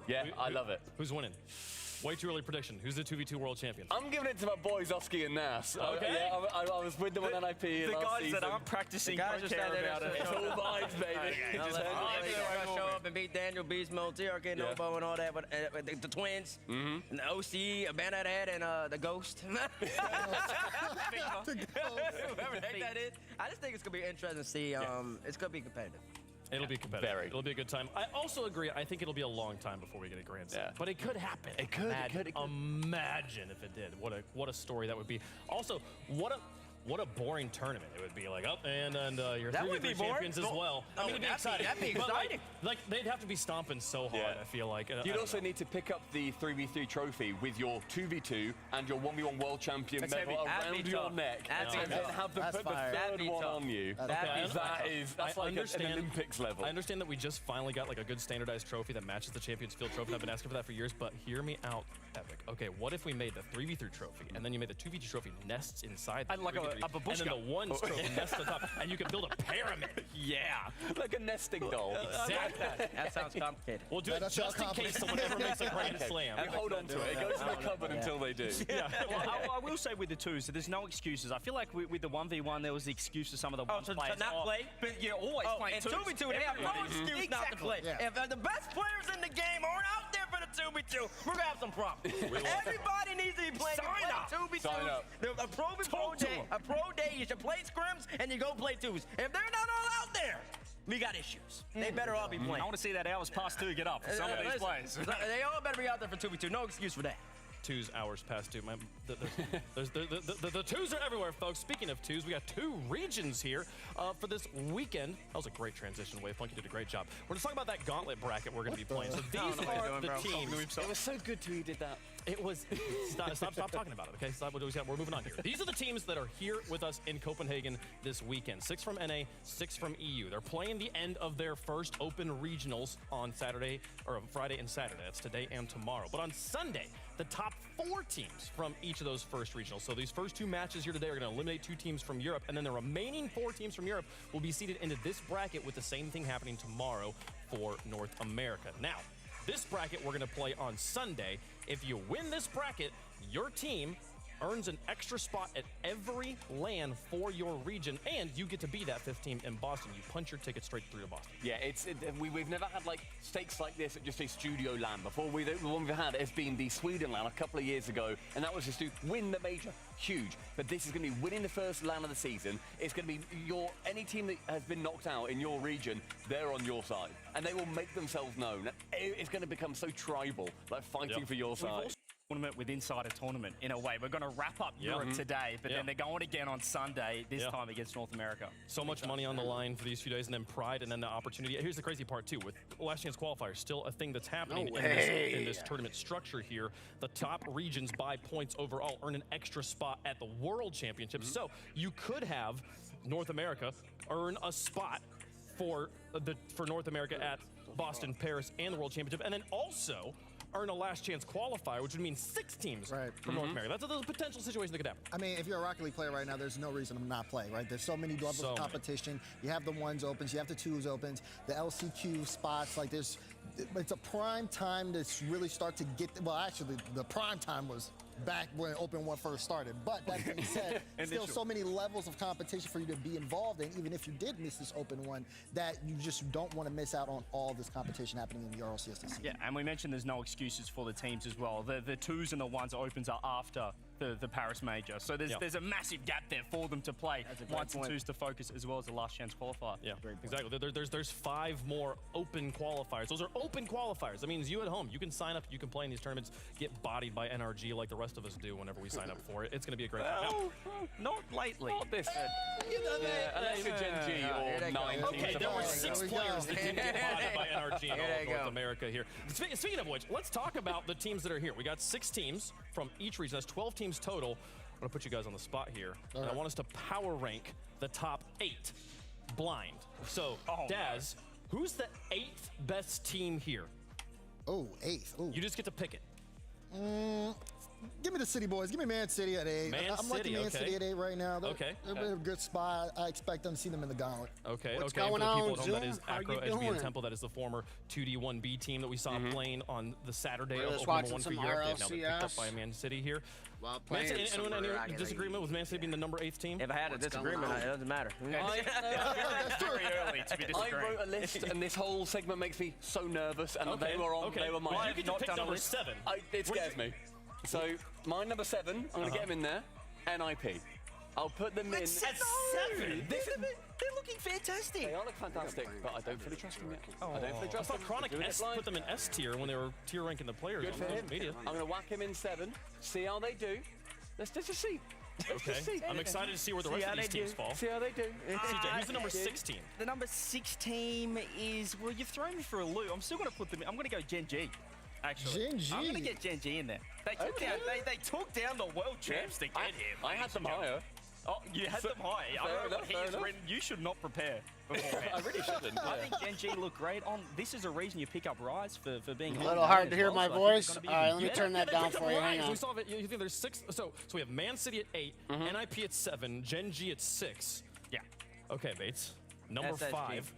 Yeah, I love it. Who's winning? Way too early prediction. Who's the 2v2 world champion? I'm giving it to my boys Oski and Nas. Okay. Yeah, I was with them on NIP The last guys season. that aren't practicing The guys don't just care out there about it. It's all vibes, baby. They're Just gonna show up and beat Daniel, Beast Mode, TRK, Nobo, and all that. But the twins, and the OC, Bandit Head, and the Ghost. Whoever the heck that is. I just think it's gonna be interesting to see. It's gonna be competitive. It'll be competitive. Very. It'll be a good time. I also agree. I think it'll be a long time before we get a Grand Slam. Yeah. But it could happen. It could. Imagine if it did. What a story that would be. Also, what a boring tournament it would be. Like, and your That 3v3 would be boring. champions as well. I mean, it'd be exciting. That'd be But, exciting. like they'd have to be stomping so hard. Yeah. I feel like. I You'd don't also know. need to pick up the 3v3 trophy with your 2v2 and your 1v1 world champion That's medal heavy. That'd around be your tough. neck. That'd be And then tough. have them That's put the fire. That'd third be one tough. on you. That'd be That's I like understand, an Olympics level. I understand that we just finally got like a good standardized trophy that matches the Champions Field trophy. I've been asking for that for years, but hear me out, Epic. Okay, what if we made the 3v3 trophy and then you made the 2v2 trophy nests inside the And like a 3v3, and babushka. then the ones trophy nests on top, and you can build a pyramid. Yeah. Like a nesting doll. Exactly. That sounds complicated. We'll do it That's just how in case someone ever makes a Grand Slam. You hold on to it. It goes in the cupboard until they do. Yeah. Well, I will say with the twos, so there's no excuses. I feel like with the 1v1, there was the excuse to some of the ones to players. not play? But you're always playing and twos. 2v2, they have no excuse not to play. Yeah. If the best players in the game aren't out there for the 2v2, we're gonna have some problems. Everybody needs to be playing. Sign up. 2v2. Sign up. A pro day, you should play scrims and you go play twos. If they're not all out there, we got issues. They better all be playing. I want to see that hours past 2 get up for some of these plays. They all better be out there for 2v2. No excuse for that. 2's hours past 2. The 2s are everywhere, folks. Speaking of 2s, we got 2 regions here for this weekend. That was a great transition, Wave. You did a great job. We're going to talk about that gauntlet bracket we're going to be playing. So these are the teams. It was so good to you did that. It was. Stop talking about it, okay? Stop. We're moving on here. These are the teams that are here with us in Copenhagen this weekend. 6 from NA, 6 from EU. They're playing the end of their first open regionals on Friday and Saturday. That's today and tomorrow. But on Sunday, the top 4 teams from each of those first regionals. So these first 2 matches here today are going to eliminate 2 teams from Europe, and then the remaining 4 teams from Europe will be seeded into this bracket with the same thing happening tomorrow for North America. Now, this bracket we're going to play on Sunday. If you win this bracket, your team earns an extra spot at every LAN for your region, and you get to be that 5th team in Boston. You punch your ticket straight through to Boston. Yeah, we've never had like stakes like this at just a studio LAN before. The one we've had has been the Sweden LAN a couple of years ago, and that was just to win the major. Huge. But this is going to be winning the first LAN of the season. It's going to be any team that has been knocked out in your region, they're on your side, and they will make themselves known. It's going to become so tribal, like fighting for your side. Tournament with Insider Tournament, in a way. We're going to wrap up Europe today, but then they're going again on Sunday, this time against North America. So much money on the line for these few days, and then pride, and then the opportunity. Here's the crazy part, too. With Last Chance Qualifiers, still a thing that's happening in this tournament structure here. The top regions by points overall earn an extra spot at the World Championships. So you could have North America earn a spot for North America at Boston, Paris, and the World Championship, and then also earn a last chance qualifier, which would mean 6 teams from North America. That's a potential situation that could happen. I mean, if you're a Rocket League player right now, there's no reason to not play, right? There's so many levels of competition. You have the 1s opens, you have the 2s opens, the LCQ spots. Like, it's a prime time to really start to get. Well, actually, the prime time was back when Open 1 first started. But that being said, still so many levels of competition for you to be involved in, even if you did miss this Open 1, that you just don't want to miss out on all this competition happening in the RLCS. Yeah, and we mentioned there's no excuses for the teams as well. The 2s and the 1s opens are after the Paris Major. So there's a massive gap there for them to play. 1s and 2s to focus, as well as the last chance qualifier. Yeah, exactly. There's 5 more open qualifiers. Those are open qualifiers. That means you at home, you can sign up, you can play in these tournaments, get bodied by NRG like the rest of us do whenever we sign up for it. It's going to be a great time. Not lately. Not this. Unless you're Gen G or 9. Okay, there were 6 players that didn't get bodied by NRG in all of North America here. Speaking of which, let's talk about the teams that are here. We got 6 teams from each region. That's 12 teams total. I'm going to put you guys on the spot here. And I want us to power rank the top 8 blind. So, Daz, who's the 8th best team here? Oh, 8th. Ooh. You just get to pick it. Give me the City Boys. Give me Man City at 8. I'm liking Man City at 8 right now. They're in a good spot. I expect them to see them in the gauntlet. What's going on, for the people at home, that is How Acro you SB and doing? Temple. That is the former 2D1B team that we saw playing on the Saturday We're of just Oklahoma watching 1 for some Europe. They've now been picked up RLCS. by Man City here. While Man playing City, some anyone Rocket League. disagreement with Man City being the number 8th team? If I had a disagreement, it doesn't matter. It's very early to be I disagreeing. wrote a list, and this whole segment makes me so nervous, and they were mine. Well, you get to pick number 7. It scares me. So, my number 7, I'm going to get him in there, NIP. I'll put them in. At 7? They're looking fantastic. They all look fantastic, but I don't fully trust them yet. I don't fully I trust thought them. Chronic Doing it S blind. put them in S tier when they were tier ranking the players Good on for social him. media. I'm going to whack him in 7, see how they do. Let's just see. Okay, I'm excited to see where the rest of these teams fall. See how they do. CJ, who's the number 6 team? The number 6 team is, well, you've thrown me for a loop. I'm still going to put them in. I'm going to go Gen G. Actually, Gen G? I'm going to get Gen G in there. They took down the world champs to get him. I had them higher. Oh, you had them high. I don't know what he fair has enough. written. You should not prepare beforehand. I really shouldn't. I think Gen G look great. This is a reason you pick up Rise for being A little hard to hear my voice. All right, let me turn that down for you. Hang on. We saw it. You think there's 6? So we have Man City at 8, NIP at 7, Gen G at 6. Yeah. Okay, Bates. Number SSG. 5.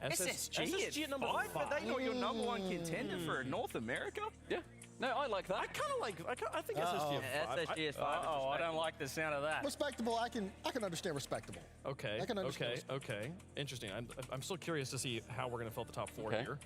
SSG at number 5. But they got your number 1 contender for North America? Yeah. No, I like that. I kind of like. I think SSG at 5. SSG is 5. Oh, I don't like the sound of that. Respectable. I can understand respectable. Okay. I can understand. Okay. Interesting. I'm still curious to see how we're gonna fill the top 4 here.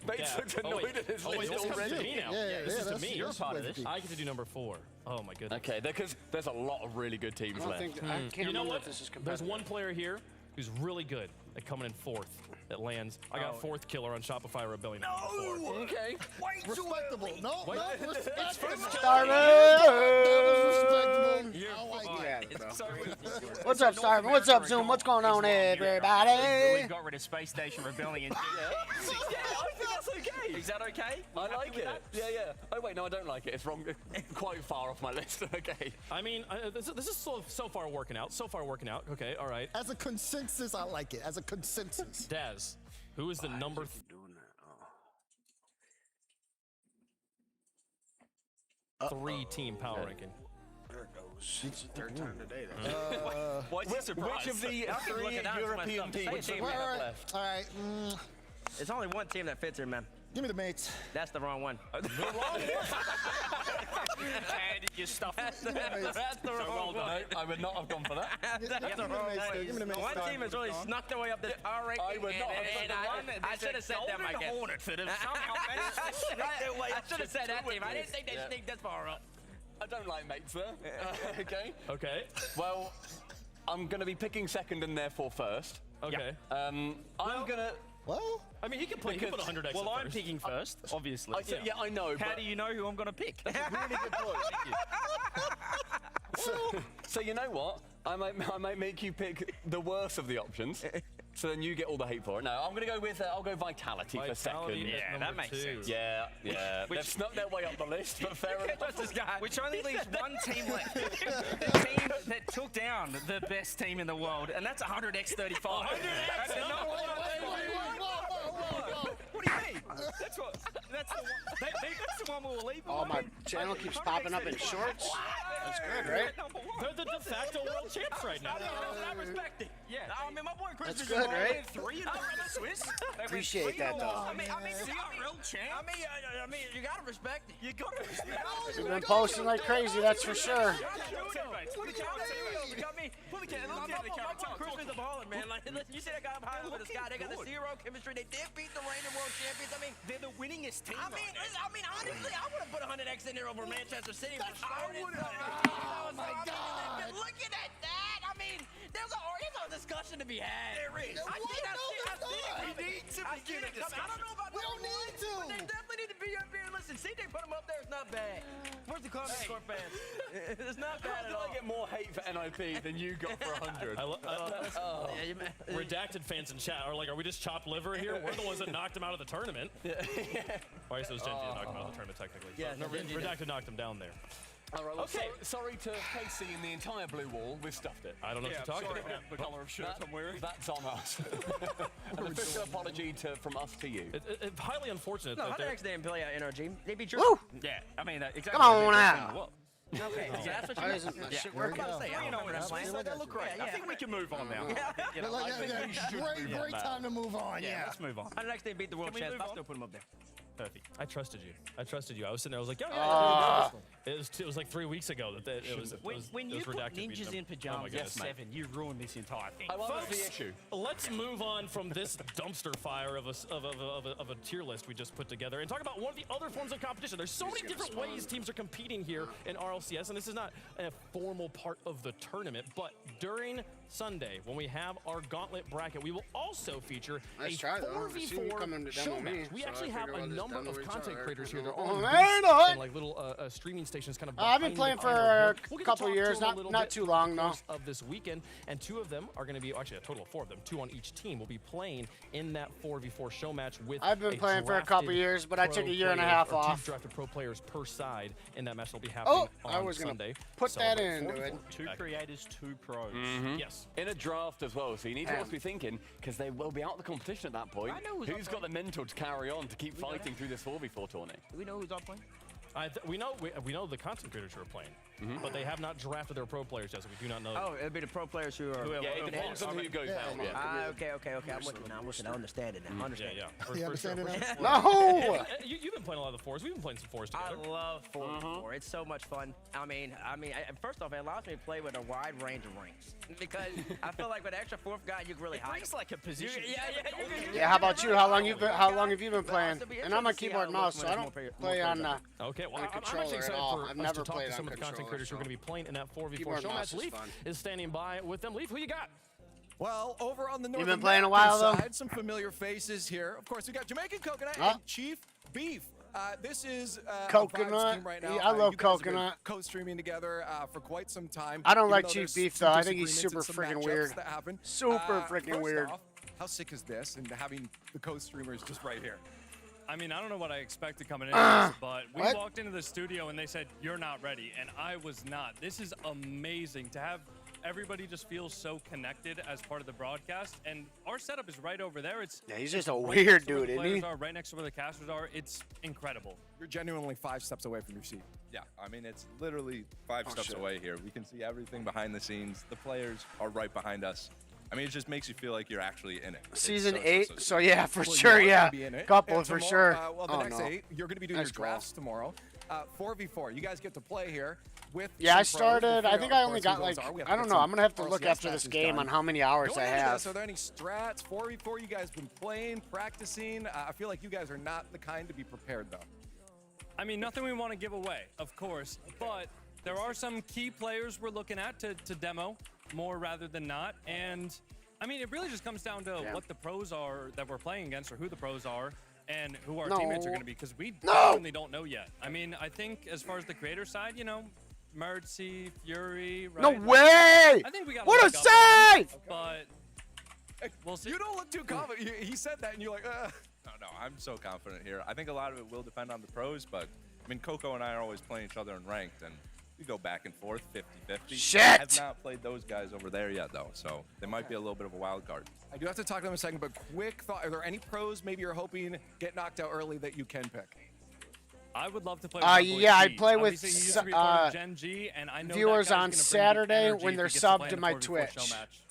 Bates looks annoyed at his wait, list this comes to already. me now. This is to me. You're a part of this. I get to do number 4. Oh my goodness. Okay, because there's a lot of really good teams I don't left. think I can't You know remember what? if this is There's competitive. one player here who's really good. coming in 4th. It lands. I got 4th killer on Shopify Rebellion. No! Okay. Respectable. No, Wait. no, respectable. Starman! That was respectable. I like it. What's up, Starman? What's up, Zoom? What's going on, everybody? We've got rid of Space Station Rebellion. Yeah, I think that's okay. Is that okay? I like it. Yeah. Oh, wait, no, I don't like it. It's wrong. Quite far off my list. Okay. I mean, this is so far working out. Okay, all right. As a consensus, I like it. As a consensus. Daz, who is the number? Doing that. 3 team power ranking. There it goes. It's the 3rd time today. Which of the 3 European teams Say a team. we have All left? right. There's only one team that fits here, man. Give me the mates. That's the wrong one. And you stuff. That's the wrong one. I would not have gone for that. That's the wrong Give me the mates. one team has really snuck their way up this power ranking. I would not have done that. I should have said them, I guess. Hornets that have somehow managed to sneak their way I up should have to said that two team. of I didn't these. think they sneaked this far up. I don't like mates there. Okay. Okay. Well, I'm going to be picking 2nd and therefore 1st. Okay. I'm going to... Well, I mean, he can put 100 X. Well, I'm picking first, obviously. Yeah, I know. How but do you know who I'm going to pick? really good point. So you know what? I might make you pick the worst of the options. So then you get all the hate for it. No, I'm going to go with, I'll go Vitality for 2nd. Yeah, that makes sense. Yeah. They've snuck their way up the list, but fair enough. Which only leaves one team left. The team that took down the best team in the world, and that's 100x35. 100x! What do you mean? That's the one we'll leave. Oh, my channel keeps popping up in shorts. That's good, right? They're the de facto world champs right now. I respect it. Yeah. I mean, my boy Chris That's is good, right? 3 in the Swiss. Appreciate that, though. I mean, real champ. I mean, you gotta respect it. You gotta respect it. You've been posting like crazy, that's for sure. Chris is a baller, man. Like, listen, you see that guy up high over the sky. They got the 0 chemistry. They did beat the reigning world champions. I mean, they're the winningest team. I mean, honestly, I would have put 100x in there over Manchester City. I would have. Oh my God! Looking at that, I mean, there's a discussion to be had. There is. I need to begin a discussion. I don't know about We don't need to. but they definitely need to be up here. Listen, CJ put them up there. It's not bad. Where's the comment score fans? It's not bad at all. I get more hate for NIP than you got for 100. Redacted fans in chat are like, are we just chopped liver here? We're the ones that knocked him out of the tournament. Well, I guess it was Genji that knocked him out of the tournament, technically. Yeah, no, Genji did. Redacted knocked him down there. All right, well, Okay. sorry to Casey and the entire blue wall. We've stuffed it. I don't know what you're talking about. The colour of shirt I'm wearing. That's on us. An official apology from us to you. It's highly unfortunate No, that they're... 100x didn't play out NRG. They beat Woo! Yeah, I mean, exactly. Come on now. Okay, so that's what Why you doesn't my shit I'm work? about to say, I don't know what I'm playing. They look great. I think we can move on now. You know, I think we should move on Great now. time to move on. Yeah, Yeah. let's move on. 100x didn't beat the world Can we champs. move I'll on? still put them up there. Perfect. I trusted you. I was sitting there. I was like, yeah. It was like 3 weeks ago that it was. When you put redacted ninjas beating in them. pajamas Oh my at goodness. 7, you ruined this entire thing. I wonder Folks, the issue. Let's move on from this dumpster fire of a tier list we just put together and talk about one of the other forms of competition. There's so many different ways teams are competing here in RLCS, and this is not a formal part of the tournament, but during Sunday, when we have our gauntlet bracket, we will also feature Nice a try, though. I see you coming 4v4 to show demo me, match. We so I actually have figure a we'll just number demo of each content other. creators here. They're Oh, all very nice. and like little streaming stations kind of I've been behind playing the for camera. a We'll get to couple talk to years, them a little not bit too long, over the though. course of this weekend, and 2 of them are going to be, actually a total of 4 of them, 2 on each team will be playing in that 4v4 show match with I've been playing for a couple drafted years, but I pro took a year and a players, half or 2 off. drafted pro players per side in that match that'll be happening on I was gonna Sunday. put that Celebrate into 4v4. it. 2 creators, 2 pros. Yes. In a draft as well, so you need to Damn. also be thinking, because they will be out of the competition at that point. I know who's Who's up got the mental to carry on to keep fighting through this 4v4 tournament? Do we know who's up playing? We know the content creators who are playing, but they have not drafted their pro players yet, so we do not know. Oh, it'll be the pro players who are. Yeah, it depends on who goes out. Yeah. Ah, okay. I'm with you now. I understand it now. I understand. Yeah. You understand it now? No! You've been playing a lot of the 4s. We've been playing some 4s I together. love 4v4. It's so much fun. I mean, first off, it allows me to play with a wide range of ranks because I feel like with an extra 4th guy, you can really hide. It's like a position. Yeah, how about you? How long have you been playing? And I'm on keyboard and mouse, so I don't play on Okay, well, on I'm actually controller at excited all. for I've us never to talk played to some on of the content controller, creators who are so. going to be playing in that 4v4 Keyboard show mouse match. is Leaf fun. is standing by with them. Leaf, who you got? Well, over on the North been playing a while, though? side, some familiar faces here. Of course, we got Jamaican Coconut and Chief Beef. This is Coconut. a Vibes team right now. Yeah, I love you guys have been Coconut. Co-streaming together for quite some time. I don't even like though Chief there's Beef, some though. I think he's disagreements super and some freaking matchups weird. That happen. Super freaking first weird. Off, how sick is this and having the co-streamers just right here? I mean, I don't know what I expected coming into this, but we What? walked into the studio and they said, you're not ready, and I was not. This is amazing to have everybody just feel so connected as part of the broadcast, and our setup is right over there. It's Yeah, he's just it's a right weird next to where dude, the isn't players he? are, right next to where the casters are. It's incredible. You're genuinely 5 steps away from your seat. Yeah, I mean, it's literally 5 steps shit. away here. We can see everything behind the scenes. The players are right behind us. I mean, it just makes you feel like you're actually in it. It's Season so 8, so yeah, for Well, sure, you are yeah. gonna be in it. Couple And for tomorrow- sure. Well, the Oh, next no. 8, you're going to be doing That's your drafts cool. tomorrow. 4v4. You guys get to play here with. Yeah, some I pros. We'll started. I figure think out, I of only course, who got like, those are. We have I don't get know. some I'm gonna have to look RLCS after this matches game done. on how many hours Going I into have. this, are there any strats? 4v4 you guys been playing, practicing? I feel like you guys are not the kind to be prepared though. I mean, nothing we want to give away, of course, but there are some key players we're looking at to demo more rather than not. And I mean, it really just comes down to what the pros are that we're playing against, or who the pros are, and who our teammates are going to be, because we genuinely don't know yet. I mean, I think as far as the creator side, you know, Mertzy, Fury, right? No Like, way! I think we got What a leg up on them, save! but we'll see. You don't look too confident. He said that, and you're like, No, I'm so confident here. I think a lot of it will depend on the pros, but I mean, Coco and I are always playing each other in ranked, and we go back and forth 50-50. Shit! I have not played those guys over there yet, though, so they might be a little bit of a wild card. I do have to talk to them in a second, but quick thought. Are there any pros maybe you're hoping get knocked out early that you can pick? I would love to play with my boy yeah, I G. play with Obviously, he used to be a part of Gen G, and I know that viewers guy's on gonna bring the Saturday energy when if they're he gets to play subbed in to the my 4v4 Twitch. show match.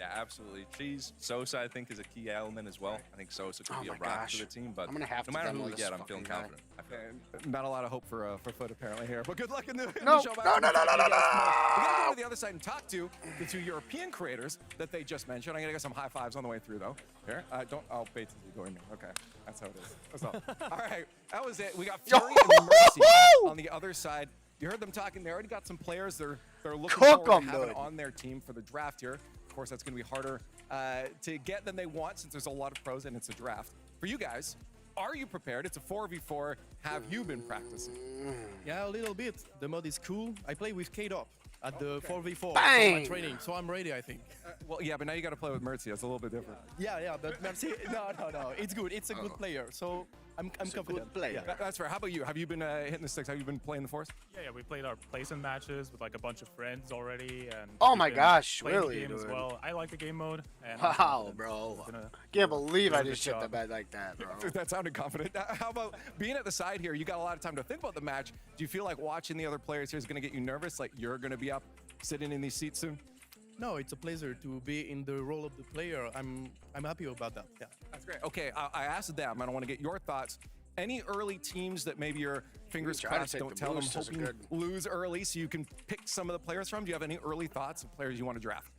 Yeah, absolutely. Cheese, Sosa, I think, is a key element as well. I think Sosa could Oh be a my rock gosh. to the team, but I'm gonna have no to matter demo who we this get, I'm fucking feeling guy. confident. I feel And not a lot of hope for Foot apparently here, but good luck in the No, show match. no, no, no, no, no, We gotta no! go to the other side and talk to the 2 European creators that they just mentioned. I'm gonna get some high fives on the way through though. Here, I'll wait till you go in there. Okay, that's how it is. That's all. All right, that was it. We got Fury and Mercy on the other side. You heard them talking. They already got some players they're looking Cook forward 'em, to having dude. on their team for the draft here. Of course, that's going to be harder to get than they want since there's a lot of pros and it's a draft. For you guys, are you prepared? It's a 4v4. Have you been practicing? Yeah, a little bit. The mod is cool. I play with K-Dop at the 4v4 for Bang! my training, so I'm ready, I think. Well, yeah, but now you got to play with Mertzy. That's a little bit different. Yeah, but Merci. No. It's good. It's a good player, so I'm confident. player. Yeah. That's fair. How about you? Have you been hitting the sticks? Have you been playing the Force? Yeah, we played our placement matches with like a bunch of friends already, and Oh we've my been gosh, playing the really, game as dude. well. I like the game mode. And I'm Wow, confident bro. we're gonna Can't believe do a I good just shit the job. bed like that, bro. That sounded confident. How about being at the side here? You got a lot of time to think about the match. Do you feel like watching the other players here is going to get you nervous? Like you're going to be up sitting in these seats soon? No, it's a pleasure to be in the role of the player. I'm happy about that. Yeah. That's great. Okay, I asked them. I don't want to get your thoughts. Any early teams that maybe your fingers try to crossed take don't the tell them boost as a hoping good- lose early so you can pick some of the players from? Do you have any early thoughts of players you want to draft?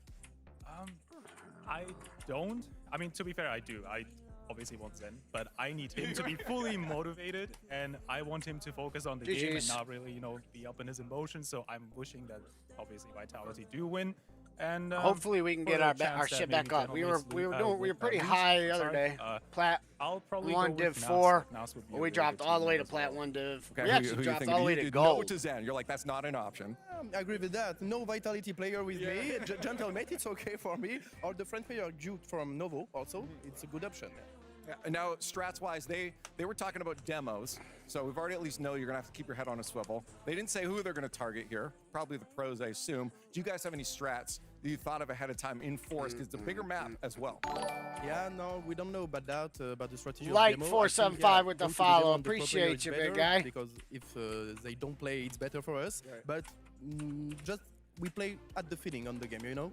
I don't. I mean, to be fair, I do. I obviously want Zen, but I need him to be fully motivated, and I want him to focus on the game and GGs. not really, be up in his emotions. So I'm wishing that obviously Vitality do win. And Hopefully we can for get the our chance that shit maybe back up. We were Gentleman's, pretty lose. high the other Sorry, day. Plat I'll probably 1 go div with 4. Nas would be a We really dropped good all the way teammate to as plat well. 1 div. Okay, We actually dropped all the way to No gold. to Zen. You're like, that's not an option. I agree with that. No Vitality player with me. Gentlemate, it's okay for me. Or the friend player Jude from Novo also. It's a good option. Yeah, and now, strats-wise, they were talking about demos, so we've already at least know you're going to have to keep your head on a swivel. They didn't say who they're going to target here. Probably the pros, I assume. Do you guys have any strats that you thought of ahead of time in Force? Because it's a bigger map as well. Yeah, no, we don't know about that, about the strategy Like of demo. 475 with the go to follow. demo on the pro player Appreciate is you, big better, guy. Because if they don't play, it's better for us. Right. But just we play at the feeling on the game, you know?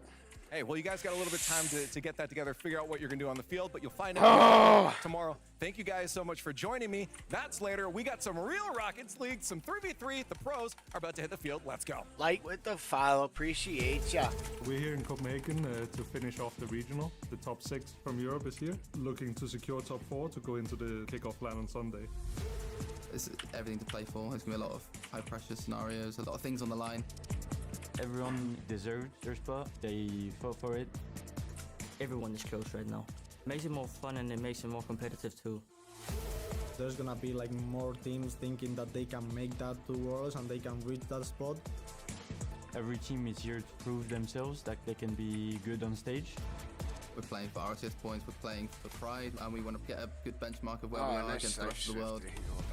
Hey, well, you guys got a little bit of time to get that together, figure out what you're going to do on the field, but you'll find out tomorrow. Thank you guys so much for joining me. That's later. We got some real Rockets League, some 3v3. The pros are about to hit the field. Let's go. Like with the follow. Appreciate ya. We're here in Copenhagen to finish off the regional. The top 6 from Europe is here, looking to secure top 4 to go into the kickoff plan on Sunday. It's everything to play for. There's going to be a lot of high pressure scenarios, a lot of things on the line. Everyone deserved their spot. They fought for it. everyone is close right now. Makes it more fun and it makes it more competitive too. There's gonna be like more teams thinking that they can make that to Worlds and they can reach that spot. Every team is here to prove themselves that they can be good on stage. We're playing for RCS points, we're playing for pride, and we want to get a good benchmark of where we are against the rest of the world.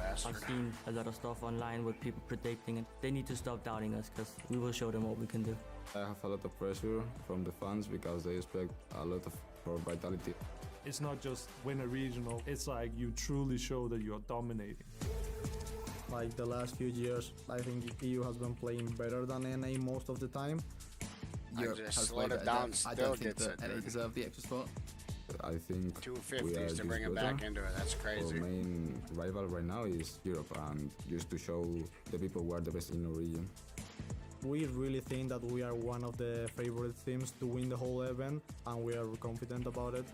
I've seen a lot of stuff online with people predicting it. They need to stop doubting us because we will show them what we can do. I have a lot of pressure from the fans because they expect a lot of our vitality. It's not just win a regional, it's like you truly show that you're dominating. Like the last few years, I think EU has been playing better than NA most of the time. Europe has played it down. I don't think that NA deserve the extra spot. I think 250s to bring it back into it. That's crazy. Our main rival right now is Europe, and just to show the people who are the best in the region. We really think that we are one of the favorite teams to win the whole event, and we are confident about it.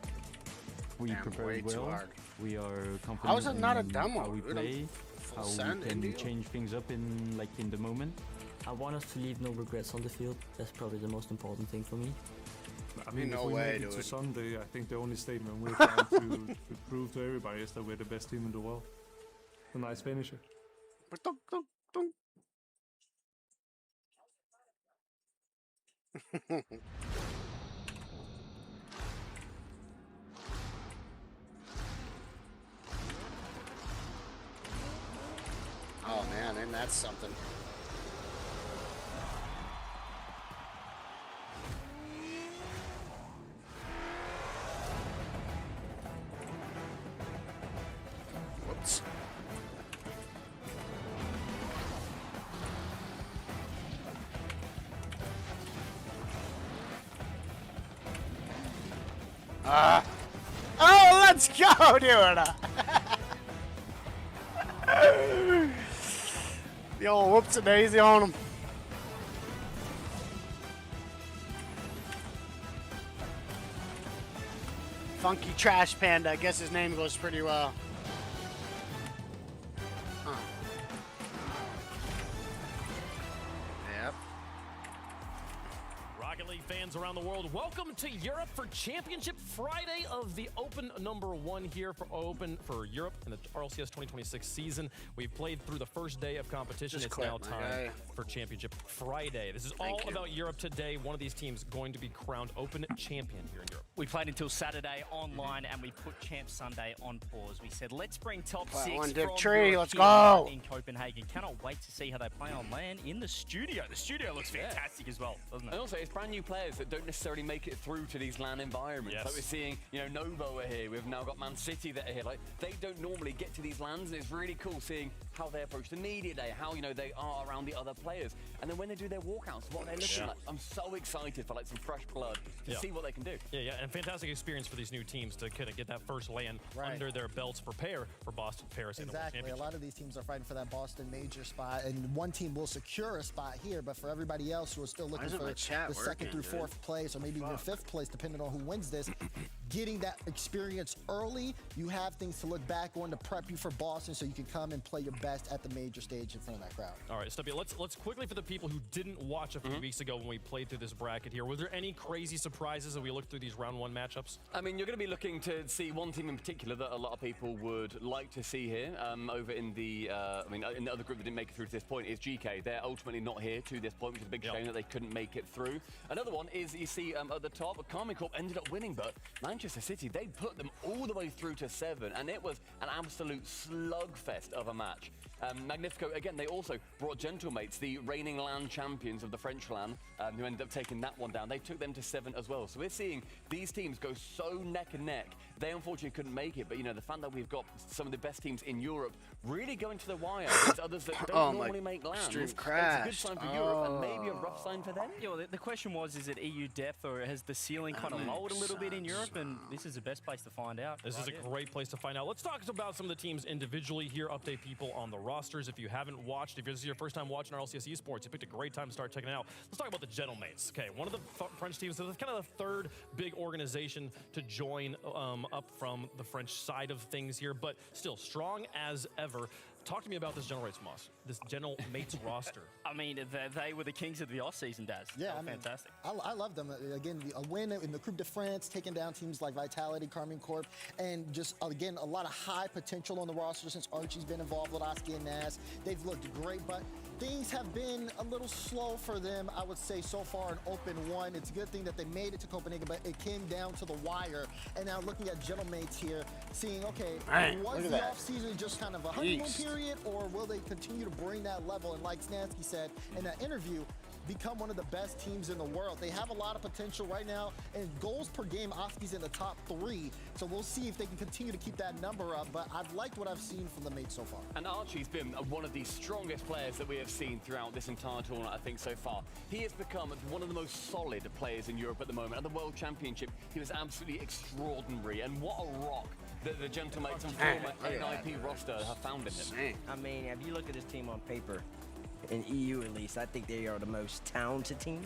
We prepared well. We are confident How is it not a demo? how we play, how we can change things up in the moment. I want us to leave no regrets on the field. That's probably the most important thing for me. I mean, No if we way, make it to dude. Sunday, I think the only statement we're trying to prove to everybody is that we're the best team in the world. A nice finisher. Oh man, and that's something. Whoops. Oh, let's go, dude! The old whoops a daisy on him. Funky Trash Panda. I guess his name goes pretty well. Yep. Rocket League fans around the world, welcome to Europe for Championship Friday of the Open #1 here for Europe in the RLCS 2026 season. We've played through the first day of competition. It's now time for Championship Friday. This is all about Europe today. One of these teams going to be crowned Open champion here in Europe. We played until Saturday online and we put Champ Sunday on pause. We said, let's bring top Play 6 one from dip tree, Europe let's here go. in Copenhagen. Cannot wait to see how they play on LAN in the studio. The studio looks fantastic as well, doesn't it? And also, it's brand new players that don't necessarily make it through to these LAN environments. Yes. Like we're seeing, Novo are here. We've now got Man City that are here. Like, they don't normally get to these LANs, and it's really cool seeing how they approach the media day, how, they are around the other players. And then when they do their walkouts, what they're looking like. I'm so excited for, some fresh blood to see what they can do. Yeah, and fantastic experience for these new teams to kind of get that first LAN under their belts, prepare for Boston, Paris, and the World Exactly. A Championship. lot of these teams are fighting for that Boston major spot, and one team will secure a spot here, but for everybody else who are still looking for the second through fourth place, or maybe even fifth place, depending on who wins this, getting that experience early, you have things to look back on to prep you for Boston so you can come and play your best at the major stage in front of that crowd. All right, Stubby, let's quickly, for the people who didn't watch a few weeks ago when we played through this bracket here, were there any crazy surprises as we looked through these round 1 matchups? I mean, you're going to be looking to see one team in particular that a lot of people would like to see here. Over in the, in the other group that didn't make it through to this point is GK. They're ultimately not here to this point, which is a big shame that they couldn't make it through. Another one is, you see at the top, Carmine Corp ended up winning, but Manchester City, they put them all the way through to 7, and it was an absolute slugfest of a match. Magnifico, again, they also brought Gentlemates, the reigning LAN champions of the French LAN, who ended up taking that one down. They took them to 7 as well. So we're seeing these teams go so neck and neck. They unfortunately couldn't make it, but the fact that we've got some of the best teams in Europe really going to the wire against others that don't normally make LANs. It's a good sign for Europe and maybe a rough sign for them. Yeah, well, the question was, is it EU depth or has the ceiling kind of lowered a little bit in Europe? And this is the best place to find out. This is a great place to find out. Let's talk about some of the teams individually here, update people on the rosters. If you haven't watched, if this is your first time watching RLCS Esports, you picked a great time to start checking it out. Let's talk about the Gentlemates. Okay, one of the French teams, so it's kind of the third big organization to join up from the French side of things here, but still strong as ever. Talk to me about this General Mates roster. I mean, they were the kings of the off-season, Daz. Yeah, I mean, fantastic. I love them. Again, a win in the Coupe de France, taking down teams like Vitality, Carmine Corp, and just, again, a lot of high potential on the roster since Archie's been involved with Oski and Nas. They've looked great, but things have been a little slow for them, I would say, so far in Open 1. It's a good thing that they made it to Copenhagen, but it came down to the wire. And now looking at Gentle Mates here, seeing, okay, was the offseason just kind of a honeymoon period, or will they continue to bring that level? And like Snansky said in that interview, become one of the best teams in the world. They have a lot of potential right now, and goals per game, Oski's in the top 3. So we'll see if they can continue to keep that number up, but I've liked what I've seen from the Mates so far. And Archie's been one of the strongest players that we have seen throughout this entire tournament, I think, so far. He has become one of the most solid players in Europe at the moment. At the World Championship, he was absolutely extraordinary, and what a rock that the Gentle Mates and former NIP roster have found in him. I mean, if you look at this team on paper, in EU at least, I think they are the most talented team,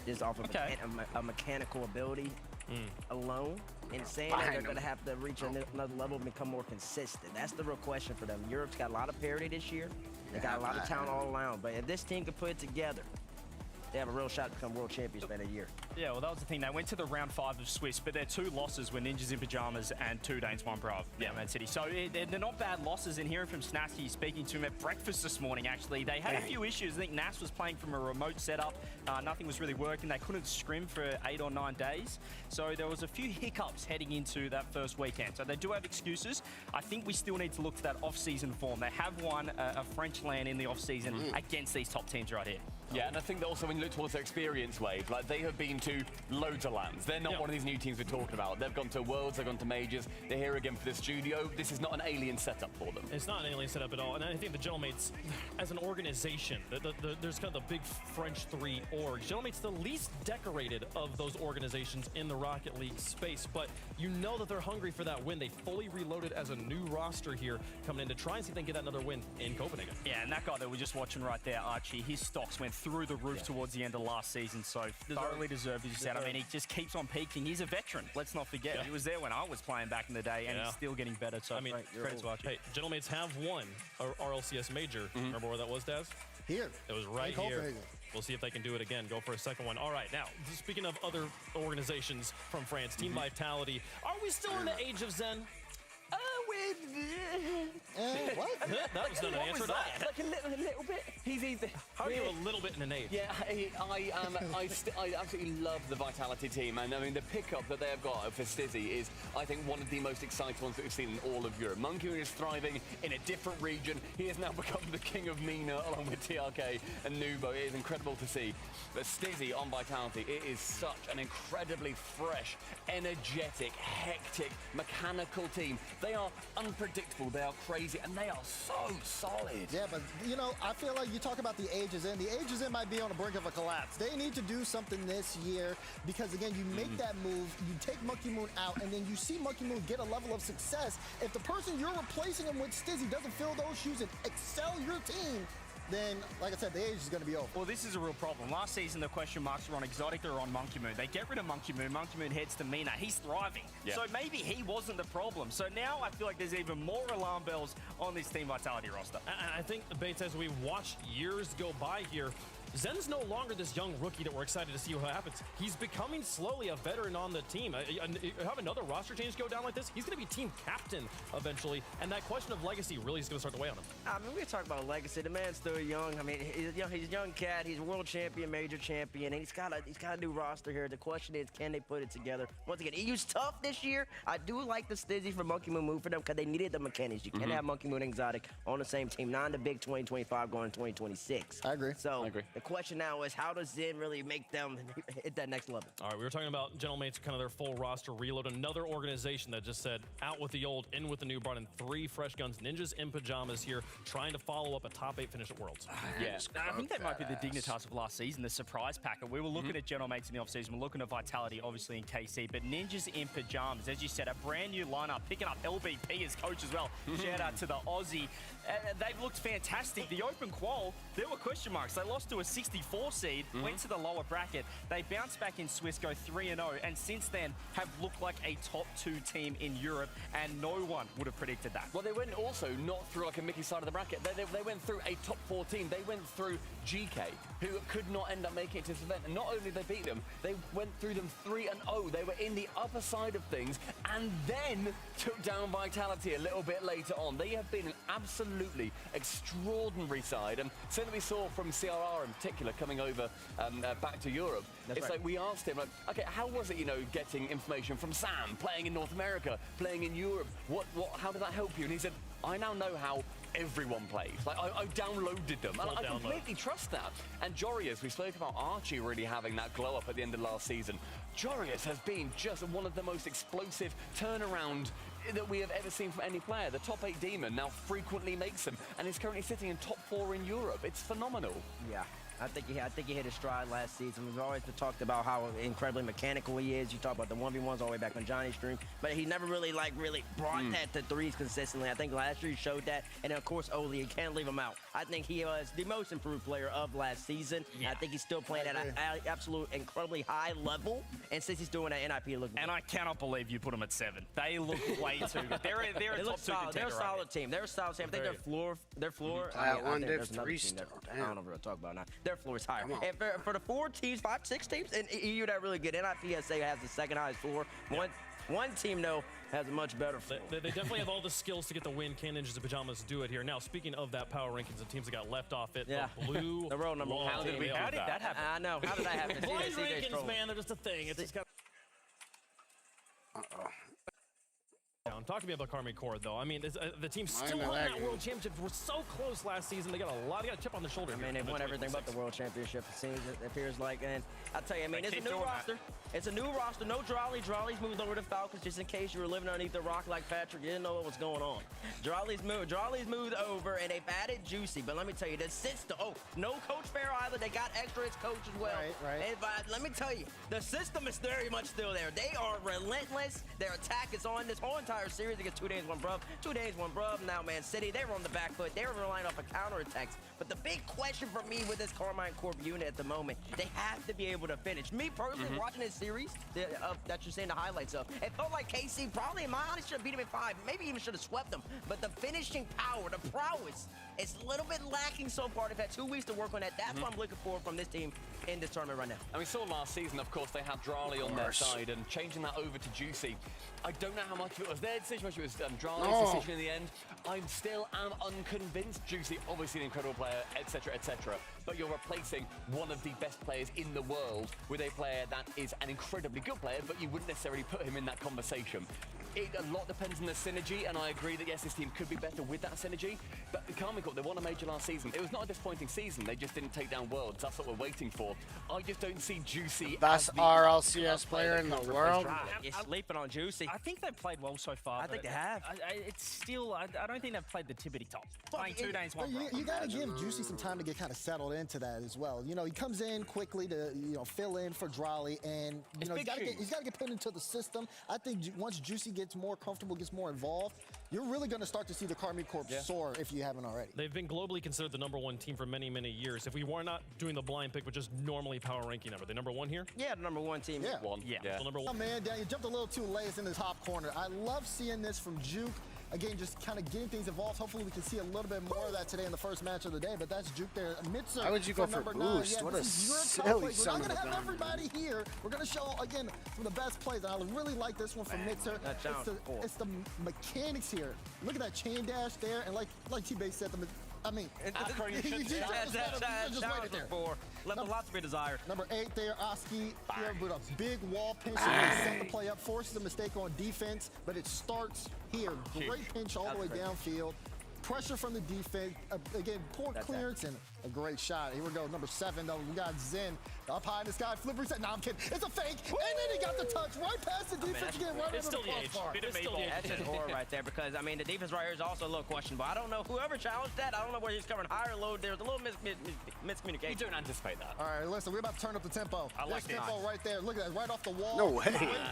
just off of a mechanical ability alone. And saying that they're going to have to reach another level and become more consistent. That's the real question for them. Europe's got a lot of parity this year. They got a lot of talent all around. But if this team can put it together, they have a real shot to become world champions by the year. Yeah, well, that was the thing. They went to the round 5 of Swiss, but their 2 losses were Ninjas in Pajamas and 2 Danes, 1 Brav. Yeah, Man City. So they're not bad losses. And hearing from Snansky, speaking to him at breakfast this morning, actually, they had a few issues. I think Nas was playing from a remote setup. Nothing was really working. They couldn't scrim for 8 or 9 days. So there was a few hiccups heading into that first weekend. So they do have excuses. I think we still need to look to that off-season form. They have won a French LAN in the off-season against these top teams right here. Yeah, and I think that also when you look towards their experience wave, like they have been to loads of lands. They're not one of these new teams we're talking about. They've gone to Worlds, they've gone to Majors. They're here again for the studio. This is not an alien setup for them. It's not an alien setup at all. And I think the Gentle Mates, as an organization, there's kind of the big French 3 org. Gentle Mates the least decorated of those organizations in the Rocket League space, but you know that they're hungry for that win. They fully reloaded as a new roster here, coming in to try and see if they can get another win in Copenhagen. Yeah, and that guy that we're just watching right there, Archie, his stocks went through the roof towards the end of last season, so thoroughly deserved, as you said. I mean, he just keeps on peaking. He's a veteran. Let's not forget. He was there when I was playing back in the day, and he's still getting better. So, I mean, credit to Archie. Hey, Gentle Mates have won a RLCS Major. Remember where that was, Daz? Here. It was right here. We'll see if they can do it again. Go for a second one. All right, now, speaking of other organizations from France, Team Vitality, are we still in the age of Zen? What? That was not an answer at all. Like a little bit. He's either. How are you a little bit in an age? Yeah, I absolutely love the Vitality team, and I mean the pickup that they have got for Stizzy is, I think, one of the most exciting ones that we've seen in all of Europe. Monkey Moon is thriving in a different region. He has now become the king of MENA along with TRK and Nubo. It is incredible to see. But Stizzy on Vitality, it is such an incredibly fresh, energetic, hectic, mechanical team. They are unpredictable, they are crazy, and they are so solid. Yeah, but, you know, I feel like you talk about the ages in. The ages in might be on the brink of a collapse. They need to do something this year because, again, you make that move, you take Monkey Moon out, and then you see Monkey Moon get a level of success. If the person you're replacing him with, Stizzy, doesn't fill those shoes and excel your team, then, like I said, the age is going to be over. Well, this is a real problem. Last season, the question marks were on Exotic or on Monkey Moon. They get rid of Monkey Moon. Monkey Moon heads to MENA. He's thriving. Yeah. So maybe he wasn't the problem. So now I feel like there's even more alarm bells on this Team Vitality roster. And I think, Bates, as we watched years go by here, Zen's no longer this young rookie that we're excited to see what happens. He's becoming slowly a veteran on the team. Have another roster change go down like this, he's going to be team captain eventually, and that question of legacy really is going to start to weigh on him. I mean, we're talking about legacy. The man's still young. I mean, he's a young cat. He's a world champion, major champion, and he's got a new roster here. The question is, can they put it together? Once again, EU's tough this year. I do like the Stizzy for Monkey Moon move for them because they needed the mechanics. You can't have Monkey Moon and Exotic on the same team. Not in the big 2025 going to 2026. I agree. So the question now is, how does Zen really make them hit that next level? All right, we were talking about Gentle Mates, kind of their full roster reload. Another organization that just said, out with the old, in with the new, brought in 3 fresh guns. Ninjas in Pajamas here, trying to follow up a top 8 finish at Worlds. Yeah, I think that might be the Dignitas of last season, the surprise packer. We were looking at Gentle Mates in the offseason. We're looking at Vitality, obviously, in KC. But Ninjas in Pajamas, as you said, a brand new lineup, picking up LBP as coach as well. Shout out to the Aussie. They've looked fantastic. The open qual, there were question marks. They lost to a 64 seed, went to the lower bracket. They bounced back in Swiss, go 3-0, and since then have looked like a top 2 team in Europe, and no one would have predicted that. Well, they went also not through like a Mickey side of the bracket. They went through a top 4 team. They went through GK, who could not end up making it to this event. And not only did they beat them, they went through them 3-0. They were in the upper side of things and then took down Vitality a little bit later on. They have been an absolutely extraordinary side. And something we saw from CRR in particular coming over back to Europe. It's like we asked him, like, okay, how was it, you know, getting information from Sam, playing in North America, playing in Europe? How did that help you? And he said, I now know how everyone plays. Like, I downloaded them, and I completely trust that. And Jorius, we spoke about Archie really having that glow up at the end of last season. Jorius has been just one of the most explosive turnaround that we have ever seen from any player. The top 8 demon now frequently makes them, and is currently sitting in top 4 in Europe. It's phenomenal. Yeah. I think he hit his stride last season. We've always talked about how incredibly mechanical he is. You talk about the 1v1s all the way back on Johnny's stream, but he never really brought that to threes consistently. I think last year he showed that, and then of course Oli, you can't leave him out. I think he was the most improved player of last season. Yeah. I think he's still playing at an absolute incredibly high level, and since he's doing that NIP, look. And I cannot believe you put him at 7. They look way too good. They're a top 2 contender. They're a solid team. They're a solid team. I think their floor. One div 3-star. I don't know what to talk about now. Their floor is higher. And for the 4 teams, 5, 6 teams in EU, that really good. NIPSA has the second highest floor. One team, though, has a much better floor. They definitely have all the skills to get the win. Can Ninjas and Pajamas do it here? Now, speaking of that power rankings and teams that got left off it, the blue. The row number 1. How did that happen? I know. How did that happen? Blind rankings, man, they're just a thing. It's just kind of... Talk to me about Karmic Core, though. I mean, the team still won that World Championship. We're so close last season. They got a chip on the shoulder. I mean, they've won everything but the World Championship, it seems, it appears like. And I'll tell you, I mean, it's a new roster. It's a new roster. No Drawley. Drawley's moved over to Falcons, just in case you were living underneath the rock like Patrick. You didn't know what was going on. Drawley's moved over, and they've added Juicy. But let me tell you, the system. Oh, no Coach Fair either. They got extra as coach as well. Right. And, let me tell you, the system is very much still there. They are relentless. Their attack is on this whole entire series. They get 2 days, 1 brub. 2 days, 1 brub. Now, Man City, they were on the back foot. They were relying off of counterattacks. But the big question for me with this Carmine Corp unit at the moment, they have to be able to finish. Me personally, watching this series that you're seeing the highlights of, it felt like KC probably, in my eyes, should have beat him in 5. Maybe even should have swept them. But the finishing power, the prowess, it's a little bit lacking so far. They've had 2 weeks to work on that. That's what I'm looking for from this team in this tournament right now. And we saw last season, of course, they had Drawley on their side, and changing that over to Juicy. I don't know how much of it was their decision, how much it was Drawley's decision in the end. I still am unconvinced. Juicy, obviously an incredible player, etc., etc. But you're replacing one of the best players in the world with a player that is an incredibly good player, but you wouldn't necessarily put him in that conversation. A lot depends on the synergy, and I agree that, yes, this team could be better with that synergy, but Karmic Corp, they won a major last season. It was not a disappointing season. They just didn't take down Worlds. That's what we're waiting for. I just don't see Juicy best RLCS player in the world. You're sleeping on Juicy. I think they've played well so far. I think they have. It's still, I don't think they've played the tippity top. Playing 2 days, 1 brub. You got to give Juicy some time to get kind of settled into that as well. You know, he comes in quickly to, fill in for Drawley, and, he's got to get put into the system. I think once Juicy gets more comfortable, gets more involved, you're really going to start to see the Karmic Corp soar if you haven't already. They've been globally considered the #1 team for many, many years. If we were not doing the blind pick, but just normally power ranking them, are they #1 here? Yeah, the #1 team. Yeah. So #1. Oh, man, Dan, you jumped a little too late. It's in the top corner. I love seeing this from Juke. Again, just kind of getting things involved. Hopefully, we can see a little bit more of that today in the first match of the day. But that's Juke there. Mitzer. Why would you go for number boost? 9. Yeah, what a silly We're not going to have everybody here. We're going to show, again, some of the best plays. And I really like this one from Mitzer. It's the mechanics here. Look at that chain dash there. And like T-Base said, you just right there. Left lots to be desired. Number 8 there, Oski here with a big wall pinch to set the play up, forces a mistake on defense, but it starts here. Great pinch all the way downfield. Pressure from the defense. Again, poor clearance and a great shot. Here we go, number 7 though. We got Zen Up high in the sky, flip reset. Nah, I'm kidding. It's a fake. And then he got the touch right past the defense again, right under the crossbar. That's an aura right there because, I mean, the defense right here is also a little questionable. I don't know whoever challenged that. I don't know where he's covering higher load. There's a little miscommunication. You don't anticipate that. All right, listen, we're about to turn up the tempo. I like this tempo right there. Look at that, right off the wall. No way.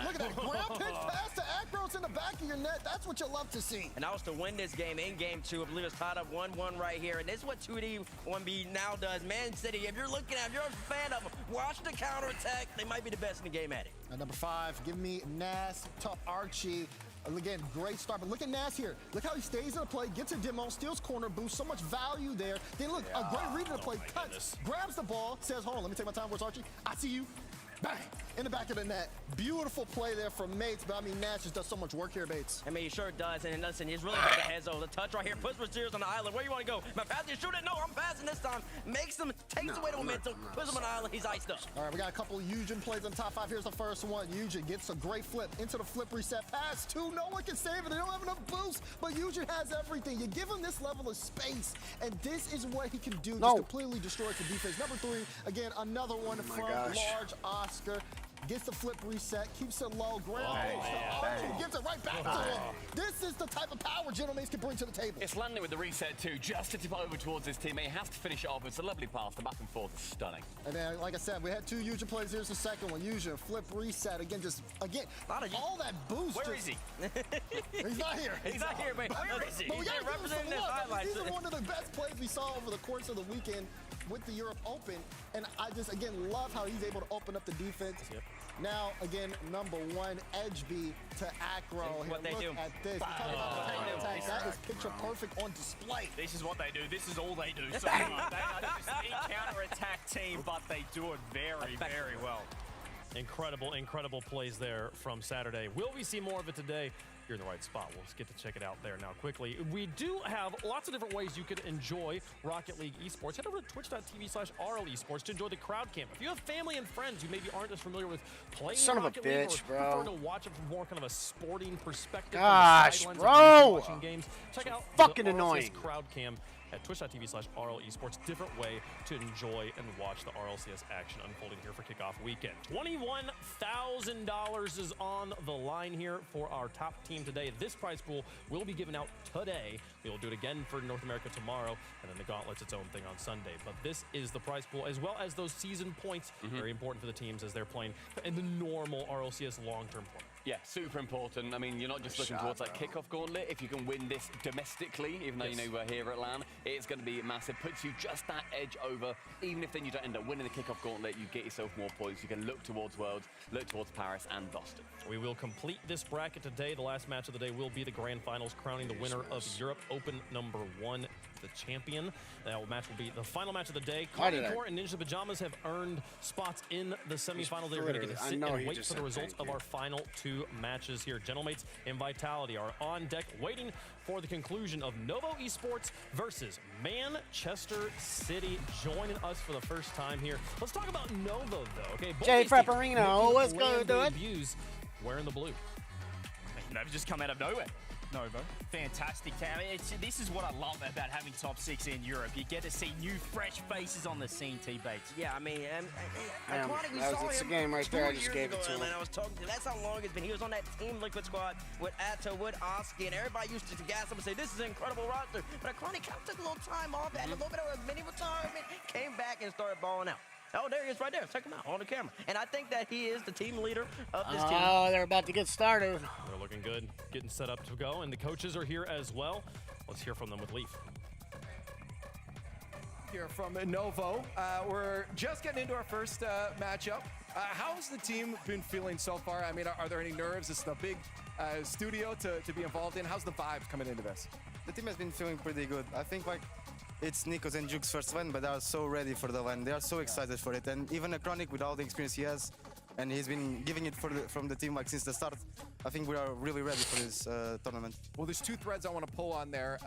Look at that. Ground pitch pass to Acros in the back of your net. That's what you love to see. And that was to win this game in game 2. I believe it's tied up 1-1 right here. And this is what 2D 1B now does. Man City, if you're looking at, if you're a fan of them, watch the counterattack. They might be the best in the game at it. At number 5, give me Nas, tough Archie. Again, great start, but look at Nas here. Look how he stays in the play, gets a demo, steals corner boost, so much value there. Then look, a great read in the play, cuts, grabs the ball, says, hold on, let me take my time. Where's Archie? I see you. Bang! In the back of the net. Beautiful play there from Mates, but I mean, Nash just does so much work here, Bates. I mean, he sure does, and listen, he's really got the heads over. The touch right here, puts Rogers on the island. Where you want to go? Am I passing? Shoot it? No, I'm passing this time. Makes him, takes away the momentum, puts him on the island. He's iced up. All right, we got a couple of Eugen plays in the top 5. Here's the first one. Eugen gets a great flip into the flip reset. Pass 2. No one can save it. They don't have enough boost, but Eugen has everything. You give him this level of space, and this is what he can do. Just completely destroys the defense. Number 3, again, another one from Large Oscar. Gets the flip reset, keeps it low, ground gives it right back to him. This is the type of power Gentlemen can bring to the table. It's landing with the reset too, just to tip over towards his teammate. He has to finish it off. It's a lovely pass. The back and forth is stunning. And then, like I said, we had 2 Eugen plays. Here's the second one. Eugen, flip reset. Again, all that boost. Where is he? He's not here. He's not here, but where is he? But we He's got to representing the highlights. These are one of the best plays we saw over the course of the weekend with the Europe Open. And I just, again, love how he's able to open up the defense. Yep. Now, again, number 1, Edge B to Acro. What they do. At this. That is picture perfect on display. This is what they do. This is all they do. So they are just a counter-attack team, but they do it very, very well. Incredible plays there from Saturday. Will we see more of it today? You're in the right spot. We'll get to check it out there now quickly. We do have lots of different ways you can enjoy Rocket League esports. Head over to twitch.tv/RL esports to enjoy the crowd cam. If you have family and friends who maybe aren't as familiar with playing Rocket League or prefer to watch it from more kind of a sporting perspective, watching games, check out fucking the annoying crowd cam at twitch.tv/RL Esports. Different way to enjoy and watch the RLCS action unfolding here for kickoff weekend. $21,000 is on the line here for our top team today. This prize pool will be given out today. We will do it again for North America tomorrow, and then the Gauntlet's its own thing on Sunday. But this is the prize pool, as well as those season points. Very important for the teams as they're playing in the normal RLCS long-term format. Yeah, super important. I mean, you're not just looking towards that kickoff gauntlet. If you can win this domestically, even though you know we're here at LAN, it's going to be massive. Puts you just that edge over. Even if then you don't end up winning the kickoff gauntlet, you get yourself more points. You can look towards Worlds, look towards Paris and Boston. We will complete this bracket today. The last match of the day will be the Grand Finals, crowning the winner of Europe Open number 1, the champion. That match will be the final match of the day. Core and Ninja Pajamas have earned spots in the semifinals. They're going to get to sit and wait for the results of our final 2 matches here. Gentlemates and Vitality are on deck, waiting for the conclusion of Novo Esports versus Manchester City. Joining us for the first time here. Let's talk about Novo, though. Okay, Jay Frapparino, what's good, dude? Wearing the blue. They've just come out of nowhere. Novo. Fantastic team. This is what I love about having top 6 in Europe. You get to see new, fresh faces on the scene, T-Bates. Yeah, I mean, it's a game right there. I just gave it to him. I was talking to, that's how long it's been. He was on that Team Liquid squad with Atto, with Oski, and everybody used to gas him and say, this is an incredible roster. But Iconic kind of took a little time off, had a little bit of a mini retirement, came back and started balling out. Oh, there he is right there. Check him out on the camera. And I think that he is the team leader of this team. Oh, they're about to get started. They're looking good, getting set up to go, and the coaches are here as well. Let's hear from them with Leaf. Here from Novo. We're just getting into our first matchup. How's the team been feeling so far? I mean, are there any nerves? It's the big studio to be involved in. How's the vibes coming into this? The team has been feeling pretty good. I think it's Nico's and Juke's first one, but they are so ready for the one. They are so excited for it. And even Chronic, with all the experience he has, and he's been giving it from the team since the start, I think we are really ready for this tournament. Well, there's 2 threads I want to pull on there.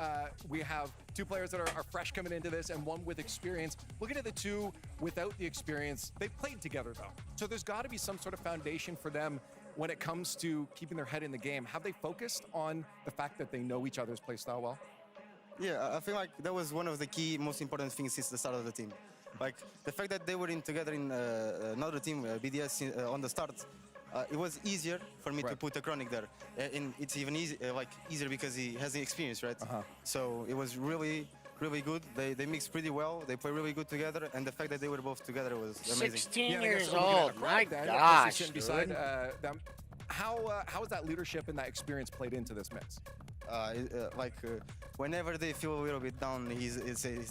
We have 2 players that are fresh coming into this and 1 with experience. Looking at the 2 without the experience, they played together though. So there's got to be some sort of foundation for them when it comes to keeping their head in the game. Have they focused on the fact that they know each other's play style well? Yeah, I feel like that was one of the key, most important things since the start of the team. Like the fact that they were in together in another team, BDS, on the start, it was easier for me to put a Chronic there. And it's even easier because he has the experience, right? So it was really good. They mixed pretty well. They play really good together, and the fact that they were both together was amazing. 16 years old. My gosh, dude. Beside them. How has that leadership and that experience played into this mix? Whenever they feel a little bit down, he's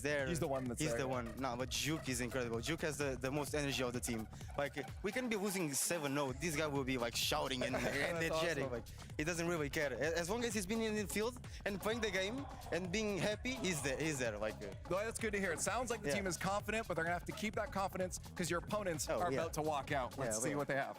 there. He's the one that's He's there. the one. No, but Juke is incredible. Juke has the most energy of the team. Like we can be losing 7-0. This guy will be like shouting and energetic. Awesome. Like he doesn't really care. As long as he's been in the field and playing the game and being happy, he's there. He's there. Well, that's good to hear. It sounds like the team is confident, but they're gonna have to keep that confidence because your opponents are about to walk out. Let's see what they have.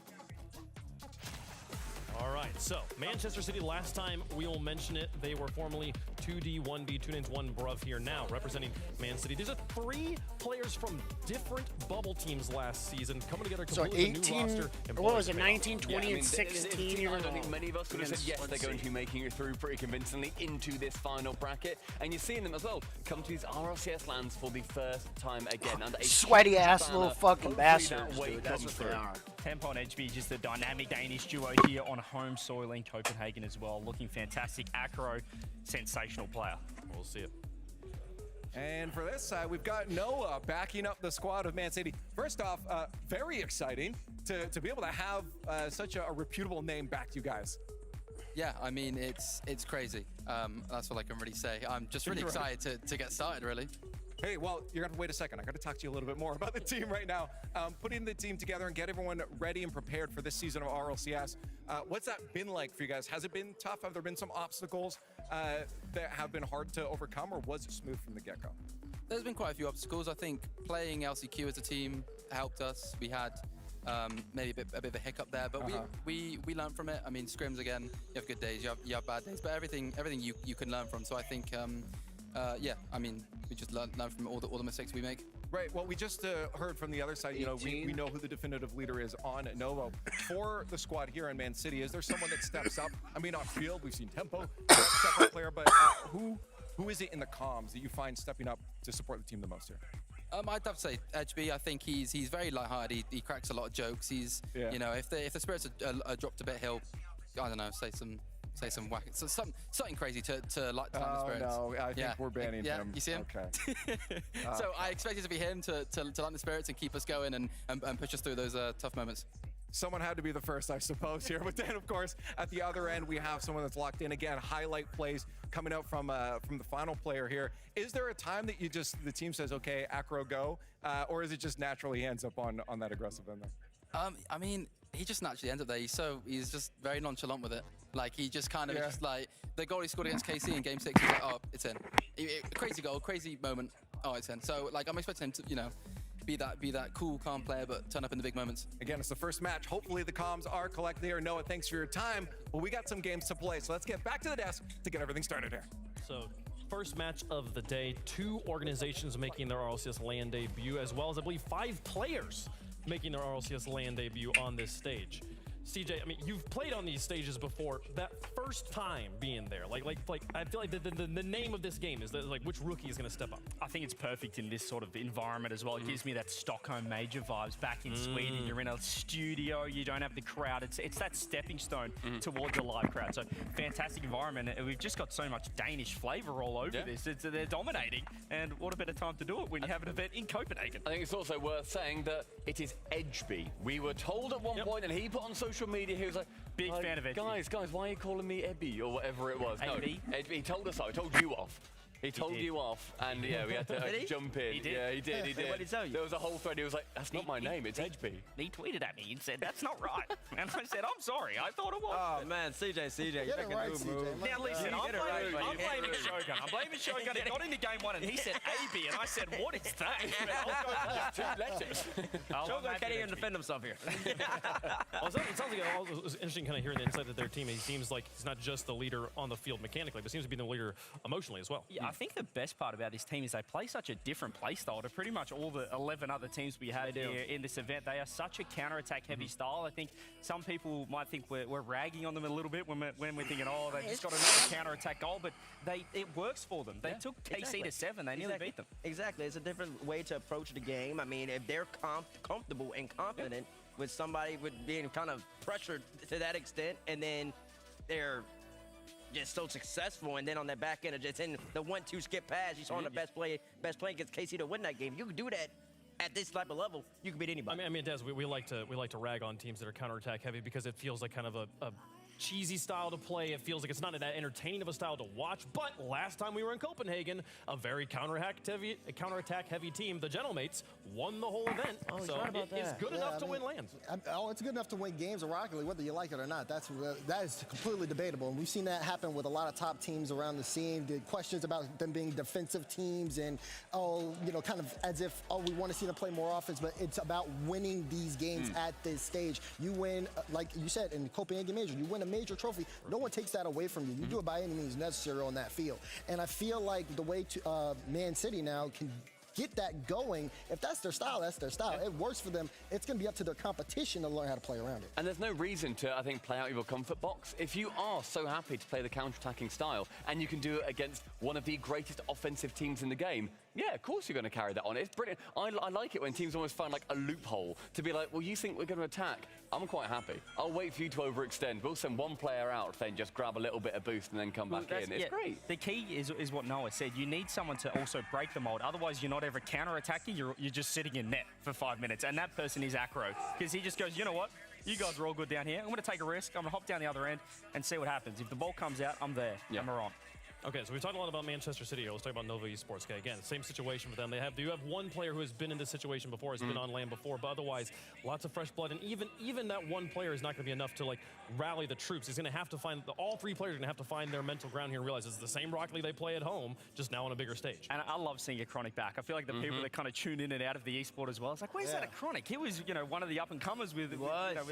All right, so Manchester City, last time we will mention it, they were formerly 2D, 1B, 2 names, 1 Bruv here now, representing Man City. These are 3 players from different bubble teams last season coming together So completely 18, new roster. And what was boys it, paid off. 19, 20, and 16 years I don't think old. many of us would have said yes, they're going to be making it through pretty convincingly into this final bracket. And you're seeing them as well come to these RLCS lands for the first time again. And a Sweaty huge ass banner. little fucking Hopefully bastards, that weight dude. That's comes what they through. are. Tempo and HB, just a dynamic Danish duo here on home soil in Copenhagen as well. Looking fantastic. Acro, sensational player. We'll see it. And for this side, we've got Noah backing up the squad of Man City. First off, very exciting to be able to have such a reputable name back to you guys. Yeah, I mean, it's crazy. That's all I can really say. I'm just really excited to get started, really. Hey, well, you're going to wait a second. I got to talk to you a little bit more about the team right now. Putting the team together and get everyone ready and prepared for this season of RLCS. What's that been like for you guys? Has it been tough? Have there been some obstacles that have been hard to overcome, or was it smooth from the get-go? There's been quite a few obstacles. I think playing LCQ as a team helped us. We had maybe a bit of a hiccup there, but we learned from it. I mean, scrims again, you have good days, you have bad days, but everything you can learn from. So I think, yeah, I mean, we just learn from all the mistakes we make. Right. Well, we just heard from the other side. You know, we know who the definitive leader is on Novo. For the squad here in Man City, is there someone that steps up? I mean, on field, we've seen Tempo step up player, but who is it in the comms that you find stepping up to support the team the most here? I'd have to say HB. I think he's very lighthearted. He cracks a lot of jokes. He's you know, if the spirits are dropped a bit, he'll, I don't know, say some whack, so something crazy to light the spirits. Oh no, I think we're banning him. You see him? Okay. So I expect it to be him to light the spirits and keep us going and push us through those tough moments. Someone had to be the first, I suppose, here. But then, of course, at the other end, we have someone that's locked in. Again, highlight plays coming out from the final player here. Is there a time that the team says, okay, Acro, go? Or is it just naturally ends up on that aggressive end there? I mean, he just naturally ends up there. He's just very nonchalant with it. Like, he just kind of just like, the goal he scored against KC in Game 6, he's like, oh, it's in. Crazy goal, crazy moment. Oh, it's in. So, like, I'm expecting him to, you know, be that cool, calm player, but turn up in the big moments. Again, it's the first match. Hopefully the comms are collected here. Noah, thanks for your time. Well, we got some games to play, so let's get back to the desk to get everything started here. So, first match of the day, 2 organizations making their RLCS LAN debut, as well as, I believe, 5 players making their RLCS LAN debut on this stage. CJ, I mean, you've played on these stages before. That first time being there, like I feel like the name of this game is like which rookie is going to step up. I think it's perfect in this sort of environment as well. It gives me that Stockholm Major vibes. Back in Sweden, you're in a studio, you don't have the crowd. It's that stepping stone towards a live crowd. So fantastic environment. And we've just got so much Danish flavor all over this. They're dominating. And what a better time to do it when you have an event in Copenhagen. I think it's also worth saying that it is Edgeby. We were told at one point, and he put on social media, he was like, big fan of Edgeby. Guys, why are you calling me Ebby or whatever it was? Edgeby? No, Edgeby, he told us so. He told you off. He told you off, and yeah, we had to jump in. He did? Yeah, he did. What did he tell you? There was a whole thread. He was like, "That's not my name. It's Edgeby." He tweeted at me and said, "That's not right." And I said, "I'm sorry. I thought it was." Oh man, CJ, you Get it making right, a CJ. move. Now listen, I'm blaming Shogun. I'm blaming Shogun. He got into game 1 and he said AB, and I said, "What is that?" Just 2 letters. Shogun can't even defend himself here. Well, it sounds like it was interesting kind of hearing the insight of their team. He seems like he's not just the leader on the field mechanically, but seems to be the leader emotionally as well. Yeah, I think the best part about this team is they play such a different play style to pretty much all the 11 other teams we have here in this event. They are such a counter-attack heavy style. I think some people might think we're ragging on them a little bit when we're thinking, oh, they've just got another counter-attack goal, but it works for them. They took KC to 7. They nearly beat them. Exactly. It's a different way to approach the game. I mean, if they're comfortable and confident with somebody being kind of pressured to that extent, and then they're just so successful, and then on that back end, just in the 1-2 skip pass, you saw on the best play against KC to win that game. You can do that at this type of level. You can beat anybody. I mean, Des, we like to rag on teams that are counterattack heavy because it feels like kind of a cheesy style to play. It feels like it's not that entertaining of a style to watch. But last time we were in Copenhagen, a very counterattack heavy team, the Gentlemates, won the whole event. So it is good enough to win lands. It's good enough to win games of Rocket League, whether you like it or not. That is completely debatable. And we've seen that happen with a lot of top teams around the scene. The questions about them being defensive teams and, kind of as if, we want to see them play more offense. But it's about winning these games at this stage. You win, like you said, in the Copenhagen Major, you win a major trophy. No one takes that away from you. You do it by any means necessary on that field. And I feel like the way Man City now can get that going, if that's their style, that's their style. It works for them. It's going to be up to their competition to learn how to play around it. And there's no reason to, I think, play out of your comfort box. If you are so happy to play the counter-attacking style and you can do it against one of the greatest offensive teams in the game, yeah, of course you're going to carry that on. It's brilliant. I like it when teams almost find like a loophole to be like, well, you think we're going to attack? I'm quite happy. I'll wait for you to overextend. We'll send one player out, then just grab a little bit of boost and then come back in. It's great. The key is what Noah said. You need someone to also break the mold. Otherwise, you're not ever counter-attacking. You're just sitting in net for 5 minutes. And that person is Acro. Because he just goes, you know what? You guys are all good down here. I'm going to take a risk. I'm going to hop down the other end and see what happens. If the ball comes out, I'm there. I'm on. Okay, so we talked a lot about Manchester City. Let's talk about Nova Esports. Okay, again, same situation for them. They do have one player who has been in this situation before, has been on land before, but otherwise, lots of fresh blood. And even that one player is not going to be enough to like rally the troops. He's going to have to find all three players are going to have to find their mental ground here and realize it's the same Rocket League they play at home, just now on a bigger stage. And I love seeing Acronic back. I feel like the people that kind of tune in and out of the esport as well. It's like, where's that Acronic? He was, one of the up and comers with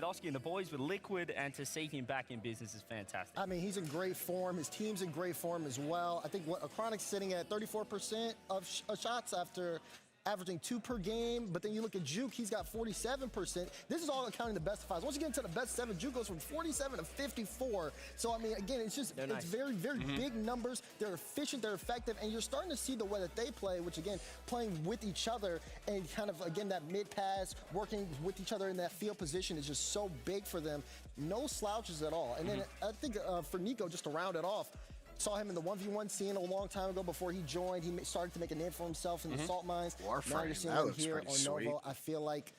Oski and the boys, with Liquid, and to see him back in business is fantastic. I mean, he's in great form. His team's in great form as well. I think Chronic's sitting at 34% of shots after averaging 2 per game, but then you look at Juke, he's got 47%. This is all counting the best of 5s. Once you get into the best 7, Juke goes from 47 to 54. So, I mean, again, it's just, it's very, very big numbers. They're efficient, they're effective, and you're starting to see the way that they play, which, again, playing with each other and kind of, again, that mid-pass, working with each other in that field position is just so big for them. No slouches at all. And then I think for Nico, just to round it off, saw him in the 1v1 scene a long time ago before he joined. He started to make a name for himself in the salt mines. Warframe. Now you're seeing him here on Novo. I feel like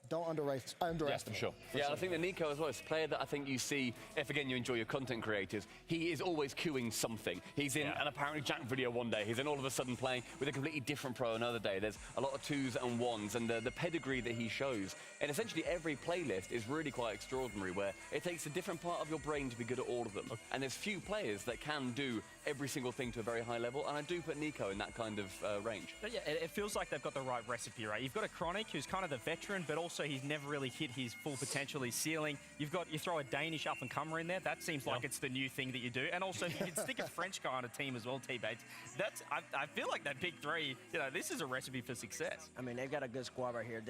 don't underestimate. Yeah, for sure. I think that Nico as well is a player that I think you see, if again you enjoy your content creators, he is always queuing something. He's in an apparently Jack video one day, he's then all of a sudden playing with a completely different pro another day. There's a lot of 2s and 1s, and the pedigree that he shows. And essentially every playlist is really quite extraordinary, where it takes a different part of your brain to be good at all of them. And there's few players that can do every single thing to a very high level, and I do put Nico in that kind of range. But yeah, it feels like they've got the right recipe, right? You've got a Chronic who's kind of the veteran, but also he's never really hit his full potential, his ceiling. You throw a Danish up-and-comer in there, that seems like it's the new thing that you do. And also, you can stick a French guy on a team as well, T-Bates. I feel like that big 3, this is a recipe for success. I mean, they've got a good squad right here.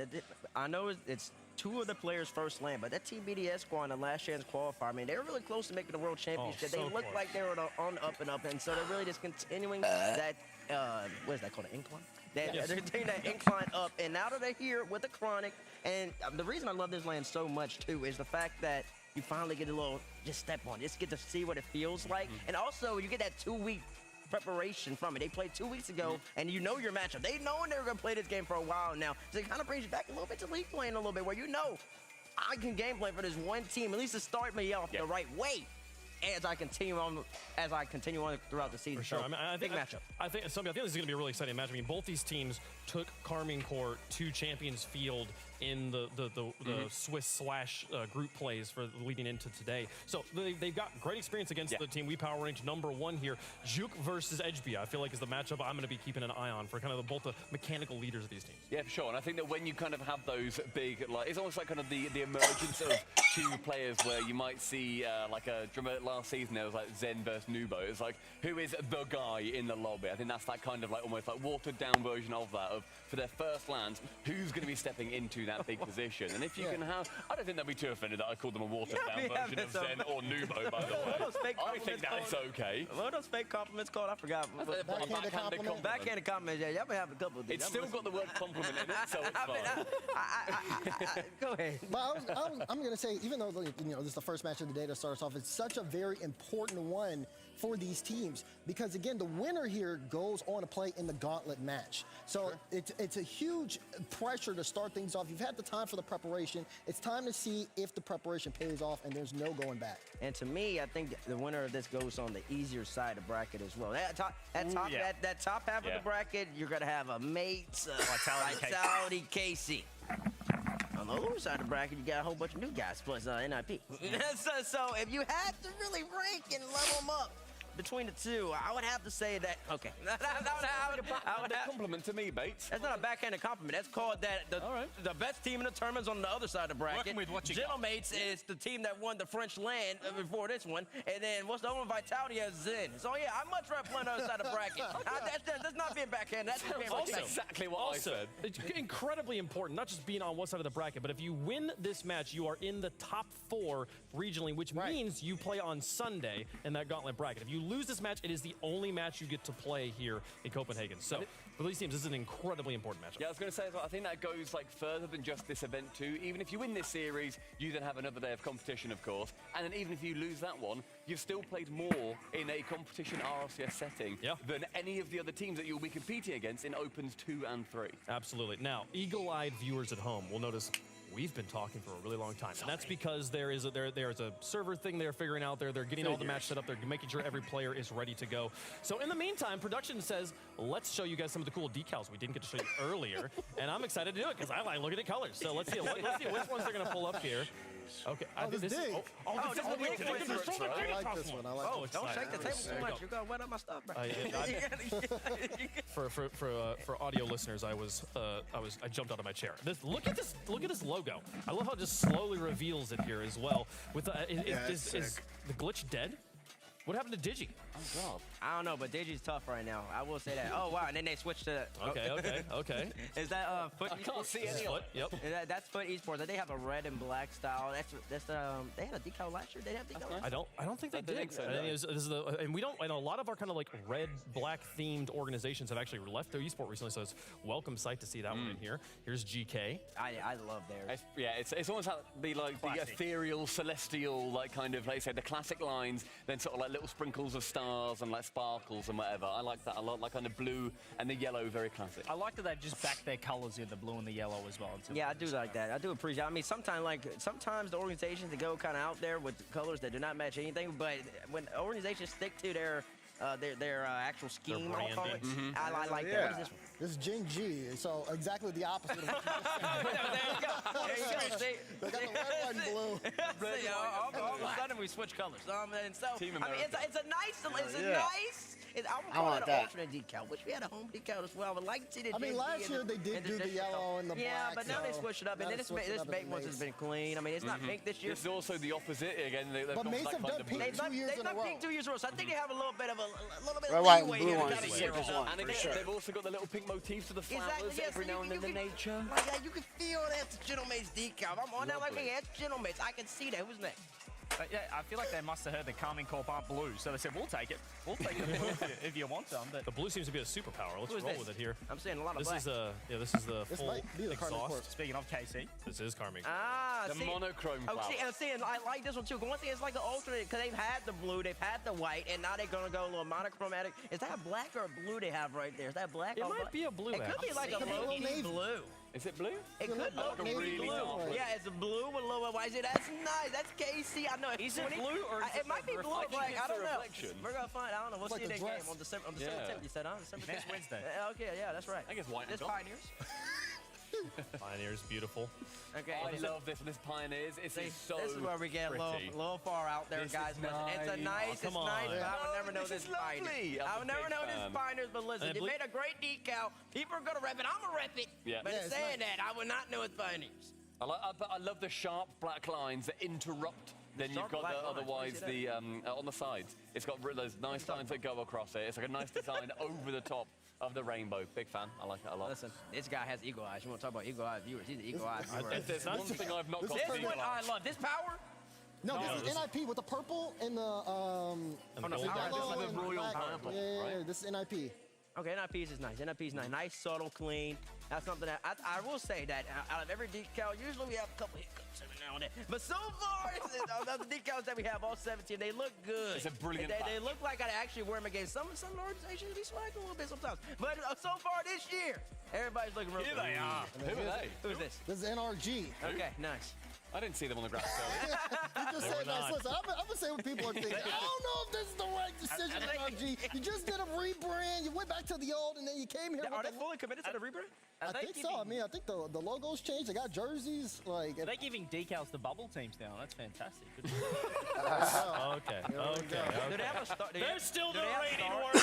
I know it's 2 of the players first land, but that Team BDS squad in the last chance qualifier, I mean, they were really close to making the World Championship. So they looked like they were on the up and up, and so they're really just continuing that, what is that called, an incline? They're taking that incline up, and now that they're here with the Chronic, and the reason I love this land so much, too, is the fact that you finally get a little, just step on, just get to see what it feels like, and also you get that 2-week preparation from it. They played 2 weeks ago, and you know your matchup. They know they were going to play this game for a while now, so it kind of brings you back a little bit to league playing a little bit, where you know, I can game plan for this one team, at least to start me off the right way. As I continue on throughout the season. For sure. So, I mean, big matchup. I think this is going to be a really exciting match. I mean, both these teams took Carmine Corps to Champions Field in the Swiss/group plays for leading into today. So they've got great experience against the team we power ranked #1 here. Juke versus Edgebia, I feel like is the matchup I'm going to be keeping an eye on for kind of both the mechanical leaders of these teams. Yeah, for sure. And I think that when you kind of have those big, like, it's almost like kind of the emergence of two players where you might see, like, remember last season there was like Zen versus Nubo. It's like, who is the guy in the lobby? I think that's that kind of like almost like watered down version of that, of for their first lands, who's going to be stepping into that big position? And if you can have, I don't think they'll be too offended that I called them a watered down version of Zen or Nubo, by the way. I think that's okay. What are those fake compliments called? I forgot. Backhanded compliments. Yeah, y'all may have a couple of these. It's still got the word compliment in it, so it's fine. Go ahead. But I'm going to say, even though this is the first match of the day that starts off, it's such a very important one for these teams because, again, the winner here goes on to play in the gauntlet match. So it's a huge pressure to start things off. You've had the time for the preparation. It's time to see if the preparation pays off and there's no going back. And to me, I think the winner of this goes on the easier side of bracket as well. That top half of the bracket, you're going to have a Mates, Vitality, KC. On the lower side of the bracket, you got a whole bunch of new guys plus NIP. so if you had to really rank and level them up between the two, I would have to say that, okay. I would have compliment to me, Bates. That's not a backhanded compliment. That's called that the best team in the tournament's on the other side of the bracket. Working with what you Gentlemates is the team that won the French land before this one. And then what's the other one? Vitality as Zen. So yeah, I'd much rather play on the other side of the bracket. That's not being backhanded. That's being Also, exactly what I said. It's incredibly important, not just being on one side of the bracket, but if you win this match, you are in the top 4 regionally, which means you play on Sunday in that gauntlet bracket. If you lose this match, it is the only match you get to play here in Copenhagen. So for these teams, this is an incredibly important matchup. Yeah, I was going to say as well, I think that goes like further than just this event too. Even if you win this series, you then have another day of competition, of course. And then even if you lose that one, you've still played more in a competition RLCS setting than any of the other teams that you'll be competing against in Opens 2 and 3. Absolutely. Now, eagle-eyed viewers at home will notice we've been talking for a really long time. And that's because there's a server thing they're figuring out there. They're getting all the match set up. They're making sure every player is ready to go. So in the meantime, production says, let's show you guys some of the cool decals we didn't get to show you earlier. And I'm excited to do it because I like looking at colors. So let's see which ones they're going to pull up here. Okay. This is dig. This is the dig. I like this one. I like this one. Don't shake the table too much. You're going to wet up my stuff, bro. For audio listeners, I jumped out of my chair. Look at this logo. I love how it just slowly reveals it here as well. With is the glitch dead? What happened to Digi? Oh, God. I don't know, but Digi's tough right now. I will say that. Oh, wow. And then they switched to... Okay. Is that Foot? I can't see any of it. Yep. That's Foot Esports. They have a red and black style. That's they had a decal last year. They have decal last year? I don't think they did. Think so, and we don't. And a lot of our kind of like red, black themed organizations have actually left their esport recently. So it's welcome sight to see that one in here. Here's GK. I love theirs. It's almost like the ethereal, celestial, like kind of, like I said, the classic lines, then sort of like little sprinkles of stars and like sparkles and whatever. I like that a lot, like kind of blue and the yellow, very classic. I like that they've just backed their colors in the blue and the yellow as well. Yeah, I do like that. I do appreciate it. I mean, sometimes the organizations that go kind of out there with colors that do not match anything, but when organizations stick to their actual scheme, I'll call it. I like that. What is this one? This is Jing G, so exactly the opposite of what you just said. There you go. They got the red, white, and blue. All of a sudden, we switch colors. And so, I mean, it's a nice. I want would call it an alternate decal. Wish we had a home decal as well. I would like to see the. I mean, last year they did do the yellow and the black. Yeah, but now they switched it up. And then this make ones has been clean. I mean, it's not pink this year. It's also the opposite again. But Mace have done pink 2 years in a row. Pink 2 years in a row, so I think they have a little bit of Red, white, and leeway blue here. ones is the safest one, And for again, sure. they've also got the little pink motifs to the flowers every now and then, the nature. Like that, you can feel that's Gentlemates decal. I'm on that like, hey, that's Gentlemates. I can see that. Who's next? Yeah, I feel like they must have heard the Calming Corp aren't blue, so they said, we'll take it. We'll take it if you want some. But the blue seems to be a superpower. Let's roll with it here. I'm seeing a lot of this black. This is the full might be the exhaust. Speaking of KC. This is Carming. The monochrome flower. I like this one too. One thing, it's like the alternate, because they've had the blue, they've had the white, and now they're going to go a little monochromatic. Is that a black or a blue they have right there? Is that black? It might be a blue. It could be like a navy blue. Is it blue? It could look really blue. dark blue. Yeah, it's a blue with a little white. That's nice. That's KC. I know. Is it blue or is it might be blue or black? I don't know. Reflection. We're gonna find. I don't know. We'll see like that the game dress. on December 10th. You said on December 10th. Next Wednesday. Okay, yeah, that's right. I guess white and This gold. Pioneers. Pioneer's beautiful. Okay. I love this one. This Pioneers. It's so This is where we get a little far out there, This guys. is Listen, it's a nice, come it's nice, on. but I would never know This this is lovely. Pioneers. I would never big know this fan. Pioneers, but listen, And you made a great decal. People are gonna rep it. I'm gonna rep it. Yeah. But Yeah, in it's saying that, I would not know it's Pioneers. I love the sharp black lines that interrupt. Then you've sharp got black the lines, otherwise where you the on the sides. It's got those nice lines that go across it. It's like a nice design over the top of the rainbow. Big fan. I like it a lot. Listen, this guy has eagle eyes. You want to talk about eagle eye viewers? He's an eagle eye viewer. If there's one thing I've not got, This one I love. This power. No, this is NIP with the purple and the Oh, no, the power. yellow This is and the royal black. purple, Yeah, this is NIP. Okay, NIP's is nice. NIP's nice. Nice, subtle, clean. That's something that I will say that out of every decal, usually we have a couple hiccups every now and then. But so far, the decals that we have, all 17, they look good. It's a brilliant They look like I'd actually wear them against some organizations. Be swagging a little bit sometimes. But so far this year, everybody's looking real Here good. they are. Who are they? Who is this? This is NRG. Okay, nice. I didn't see them on the ground. You just said that. Listen, I'm gonna say what people are thinking. I don't know if this is the right decision, NRG. You just did a rebrand. You went back to the old, and then you came here. Are they fully committed to the rebrand? I think so. I mean, I think the logos changed. They got jerseys. Like They're giving decals to bubble teams now. That's fantastic. Okay. Do they have a star? There's still do the they have rating stars? work. Do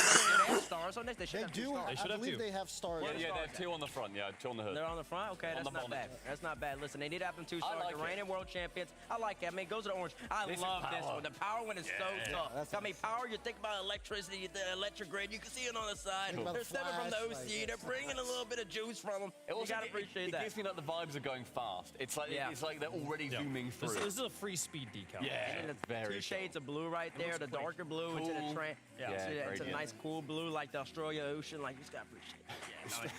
they have stars on this? They should have two stars. I believe they have stars. Yeah, they have two on the front. Yeah, two on the hood. They're on the front? Okay, On that's the not bonnet. bad. That's not bad. Listen, they need to have them two stars. like the reigning it. world champions. I like it. I mean, it goes to the orange. I This is love this power. one. The power one is so tough. I mean, power, you think about electricity, the electric grid. You can see it on the side. Think about They're the stemming from the flash, OC. like, They're bringing a little bit of juice from them. You Also, got to appreciate it that. gives me like the vibes are going fast. It's like it's like they're already zooming through. This is a free speed decal. Yeah, And the very two shades of blue right there, the darker blue into the Cool. train. Yeah, it's a very nice cool blue like the Australia Ocean. Like, you just got to appreciate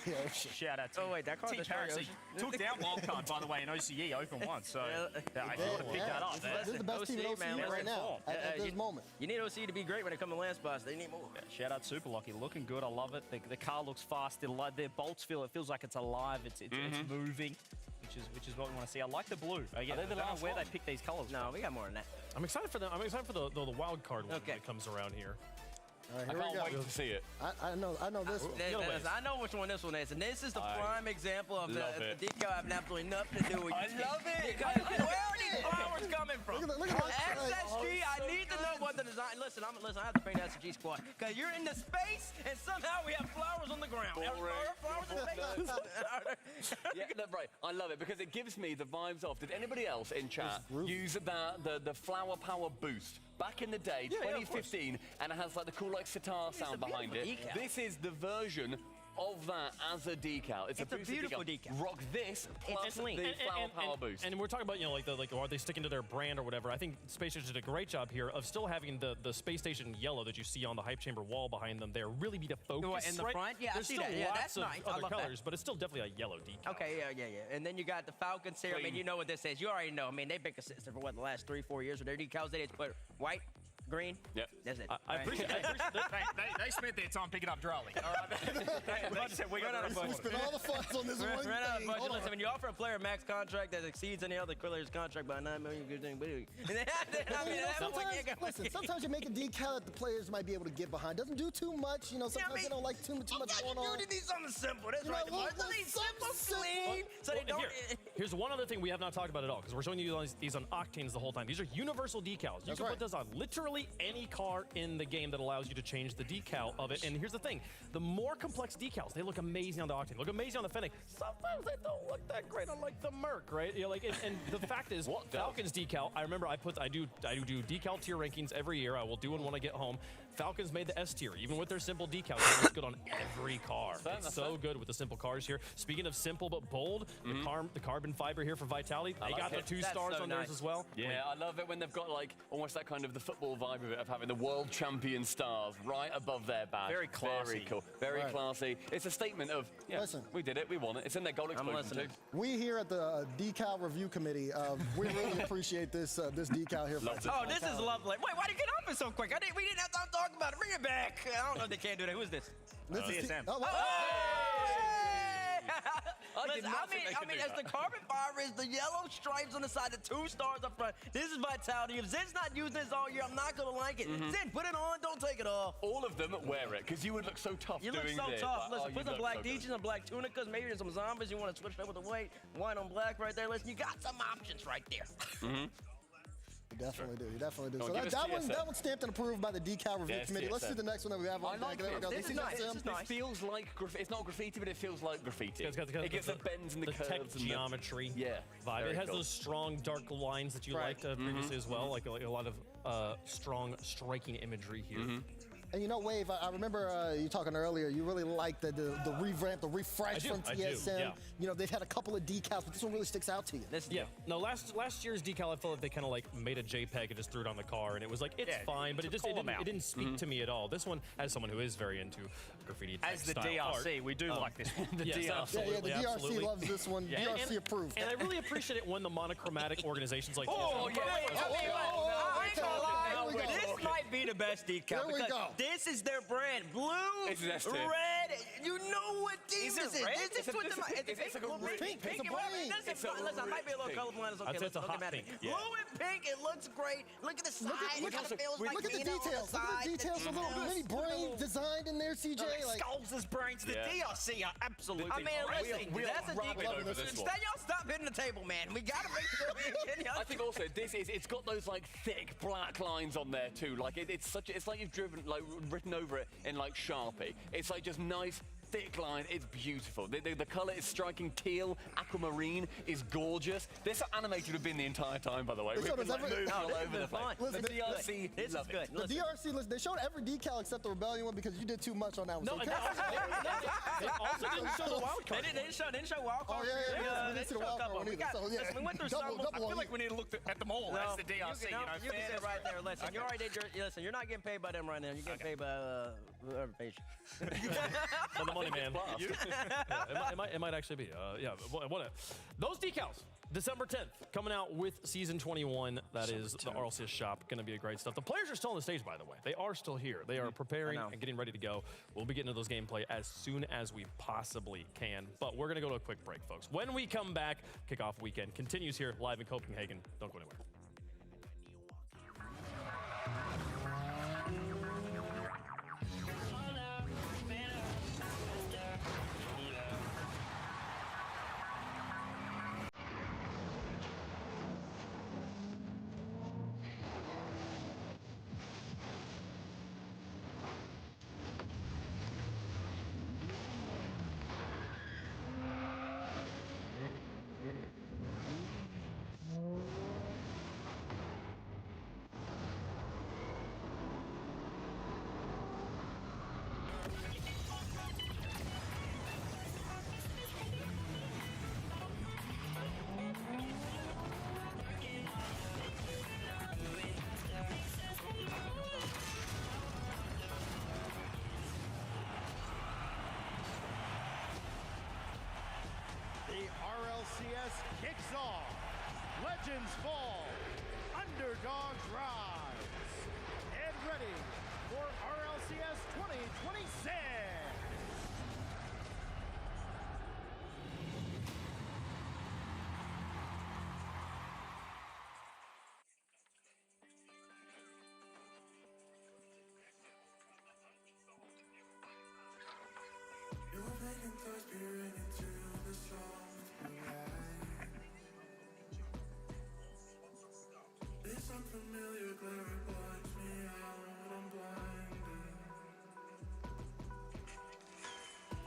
it. Shout out to Oh, wait, that card Team is Australia Paris. Ocean. Took down wildcard, by the way, in OCE, open one. So I thought to pick that up. This is the best team in OCE right now at this moment. You need OC to be great when it comes to land spots. They need more. Shout out Super Lucky, looking good. I love it. The car looks fast. Their bolts it feels like it's alive. It's moving, which is what we want to see. I like the blue. Again, I don't know where they pick these colors. No, we got more than that. I'm excited for the wild card one when it comes around here. All right, I here we can't go. wait to see it. I know this one. I know which one this one is, and this is the prime example of the love it. decal having absolutely nothing to do with I love it. Where are these flowers coming from? Look at that. SSG, I need to know what the design. Listen, I have to paint SSG squad because you're in the space, and somehow we have flowers on the ground. Flowers in space. Yeah, that's right. I love it because it gives me the vibes of. Did anybody else in chat use the flower power boost back in the day, 2015, and it has like the cool like sitar sound behind it? decal. This is the version of that as a decal. It's a a beautiful decal. Rock this plus clean. the flower power boost. And we're talking about, are they sticking to their brand or whatever? I think Space Station did a great job here of still having the Space Station yellow that you see on the hype chamber wall behind them there really be the focus. In the right? front? Yeah, I There's see still that. Yeah, lots that's of nice. I other love that. colors, but it's still definitely a yellow decal. Okay, yeah. And then you got the Falcons here. I mean, you know what this is. You already know. I mean, they've been consistent for, the last 3-4 years with their decals. They just put white, green. Yep. That's it. I appreciate They spent their time picking up Drawley. We got out of We spent all the funds on this one Ran out of thing. budget. Hold on. Listen, when you offer a player a max contract that exceeds any other player's contract by $9 million, good thing. Sometimes you make a decal that the players might be able to get behind. Doesn't do too much. Sometimes they don't like too much going on. You need something simple. That's You know, right. well, They need simple, clean, so they don't. Here's one other thing we have not talked about at all, because we're showing you these on octanes the whole time. These are universal decals. You can put this on literally any car in the game that allows you to change the decal of it. And here's the thing. The more complex decals, they look amazing on the octane, look amazing on the Fennec. Sometimes they don't look that great on like the Merc, right? And the fact is, Falcons decal, I remember I do decal tier rankings every year. I will do one when I get home. Falcons made the S tier, even with their simple decals. It looks good on every car. It's so good with the simple cars here. Speaking of simple but bold, the carbon fiber here for Vitality, they got the 2 stars on theirs as well. Yeah, I love it when they've got like almost that kind of the football vibe of it, of having the world champion stars right above their badge. Very classy. Very cool. Very classy. It's a statement of, Listen. we did it, we won it. It's in their goal explosion too. We here at the decal review committee, we really appreciate this decal here. Oh, this is lovely. Wait, why did it get open so quick? We didn't have time to talk about it. Bring it back. I don't know if they can't do that. Who is this? This is CSM. Oh, Hey! Listen, I mean, as the carbon fiber is the yellow stripes on the side, the 2 stars up front. This is vitality. If Zin's not using this all year, I'm not gonna like it. Zin, put it on, don't take it off. All of them wear it, because you would look so tough You doing look so this. tough. Like, Listen, put some black DJs and black tunicas. Maybe there's some zombies. You want to switch it up with the weight. White on black right there. Listen, you got some options right there. You definitely do. You definitely do. Go So on, that one's stamped and approved by the decal review Yes, committee. Let's TSM. see the next one that we have I on like deck. There we go. this. This is This feels like it's not graffiti, but it feels like graffiti. It gets the bends and the curves tech and geometry vibe. It has those strong dark lines that you liked previously as well, like a lot of strong striking imagery here. And you know, Wave, I remember you talking earlier, you really like the revamp, the refresh from TSM. Yeah. You know, they've had a couple of decals, but this one really sticks out to you. No, last year's decal, I felt like they kind of like made a JPEG and just threw it on the car, and it was like, it's fine, but it didn't speak to me at all. This one, as someone who is very into graffiti As the style DRC, art, we do like this one. The DRC. Absolutely, the DRC loves this one. DRC approved. And I really appreciate it when the monochromatic organizations like I ain't gonna lie. This might be the best decal There we because go. this is their brand. Blue, This is S tier. red. You know what team Is this it is. red? This is what It's the like a pink. It's a and brain. red. Listen, I might be a little colorblind. It's okay. I'd say it's a Look hot at pink, it. yeah. Blue and pink. It looks great. Look at the side. It kind of feels like Look at the Nino on the details. Look at side. the details. A little mini brain designed in there, CJ. Like, Skulls his brains. The DRC are absolutely. I mean, listen, that's a decal. Instead, y'all stop hitting the table, man. We gotta make sure we get I think also it's got those like thick black lines on there too. Like it's like you've written over it in like Sharpie. It's like just nice thick line. It's beautiful. The color is striking teal. Aquamarine is gorgeous. This animated would have been the entire time, by the way. They We've showed been us like moving all over the place. Listen, The DRC, This is love good. it. the DRC, listen, they showed every decal except the Rebellion one because you did too much on that one. No, So and they also didn't show the wild card. They didn't show wild Oh, card. yeah. We They didn't see the showed a wild card couple. one We either. got- So, yeah. listen, we went through some. Double I feel on like you. we need to look at them all. That's the DRC. You can sit right there. Listen, you already did your. Listen, you're not getting paid by them right now. You're getting paid by whoever pays you. For the money, man. It might actually be. Those decals, December 10th, coming out with Season 21. That is the RLCS shop. Going to be a great stuff. The players are still on the stage, by the way. They are still here. They are preparing and getting ready to go. We'll be getting to those gameplay as soon as we possibly can. But we're going to go to a quick break, folks. When we come back, kickoff weekend continues here live in Copenhagen. Don't go anywhere. The RLCS kicks off. Legends fall. Underdogs rise. Get ready for RLCS 2026. This unfamiliar glare blinds me out, I'm blinded.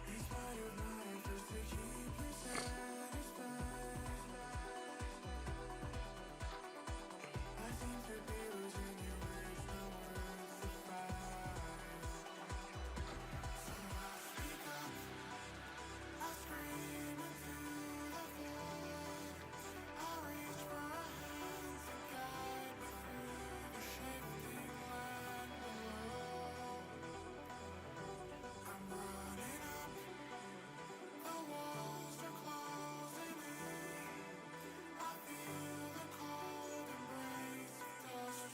These fire knives just to keep you satisfied. I seem to be losing you with no words to fight. So I speak up, I scream into the void. I reach for a hand to guide me through the shifting land below. I'm running up, the walls are closing in. I feel the cold embrace of dust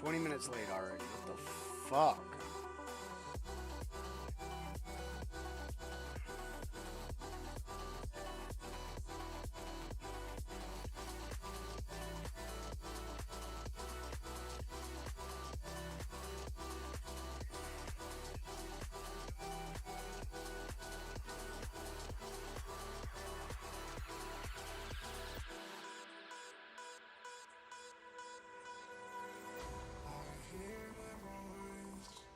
20 minutes late already. What the fuck? I hear my voice.